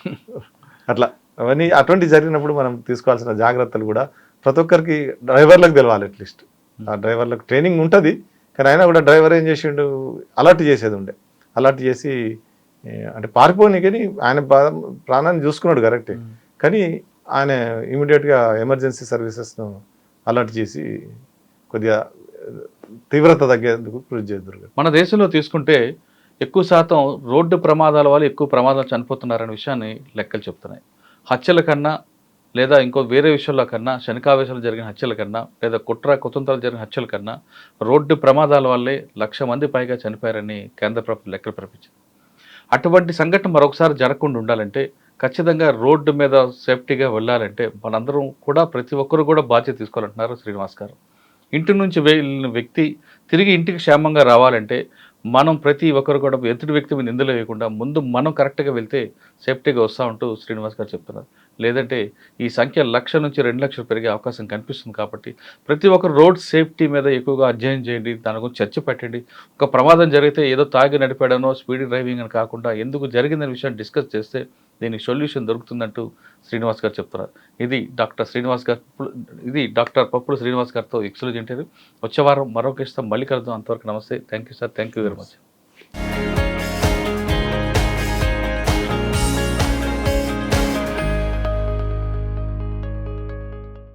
అట్లా అవన్నీ అటువంటి జరిగినప్పుడు మనం తీసుకోవాల్సిన జాగ్రత్తలు కూడా ప్రతి ఒక్కరికి డ్రైవర్లకు తెలవాలి. అట్లీస్ట్ ఆ డ్రైవర్లకు ట్రైనింగ్ ఉంటుంది, కానీ అయినా కూడా డ్రైవర్ ఏం చేసిండు, అలర్ట్ చేసేది ఉండే. అలర్ట్ చేసి అంటే పారిపోని, కానీ ఆయన ప్రాణాన్ని చూసుకున్నాడు కరెక్టే, కానీ ఆయన ఇమీడియట్గా ఎమర్జెన్సీ సర్వీసెస్ను అలర్ట్ చేసి కొద్దిగా తీవ్రత తగ్గేందుకు కృషి చేద్దరు. మన దేశంలో తీసుకుంటే ఎక్కువ శాతం రోడ్డు ప్రమాదాల వల్ల ఎక్కువ ప్రమాదాలు చనిపోతున్నారనే విషయాన్ని లెక్కలు చెప్తున్నాయి. హత్యల కన్నా లేదా ఇంకో వేరే విషయాల్లో కన్నా, శనికావేశాలు జరిగిన హత్యల కన్నా, లేదా కుతంత్రాలు జరిగిన హత్యల కన్నా రోడ్డు ప్రమాదాల వల్లే 1,00,000 మంది పైగా చనిపోయారని కేంద్ర ప్రభుత్వం లెక్కలు ప్రకటించింది. అటువంటి సంఘటన మరొకసారి జరగకుండా ఉండాలంటే ఖచ్చితంగా రోడ్డు మీద సేఫ్టీగా వెళ్ళాలంటే మనందరం కూడా ప్రతి ఒక్కరు కూడా బాధ్యత తీసుకోవాలంటున్నారు శ్రీనివాస్ గారు. ఇంటి నుంచి వెళ్ళిన వ్యక్తి తిరిగి ఇంటికి క్షేమంగా రావాలంటే మనం ప్రతి ఒక్కరు కూడా ఎదుటి వ్యక్తి మీద నిందలు వేయకుండా ముందు మనం కరెక్ట్గా వెళ్తే సేఫ్టీగా వస్తూ ఉంటూ శ్రీనివాస్ గారు చెప్తున్నారు. లేదంటే ఈ సంఖ్య 1,00,000 నుంచి 2,00,000 పెరిగే అవకాశం కనిపిస్తుంది. కాబట్టి ప్రతి ఒక్కరు రోడ్ సేఫ్టీ మీద ఎక్కువగా అధ్యయనం చేయండి, దాని గురించి చర్చ పెట్టండి. ఒక ప్రమాదం జరిగితే ఏదో తాగి నడిపాడనో స్పీడ్ డ్రైవింగ్ అని కాకుండా ఎందుకు జరిగిందనే విషయాన్ని డిస్కస్ చేస్తే దీనికి సొల్యూషన్ దొరుకుతుందంటూ శ్రీనివాస్ గారు చెప్తున్నారు. ఇది డాక్టర్ పప్పుల శ్రీనివాస్ గారితో ఎక్స్క్లూజివ్ ఇంటర్వ్యూ. వచ్చే వారం మరొక ఇష్టం మళ్ళీ కలుద్దాం. అంతవరకు నమస్తే. Thank you sir. Thank you very much.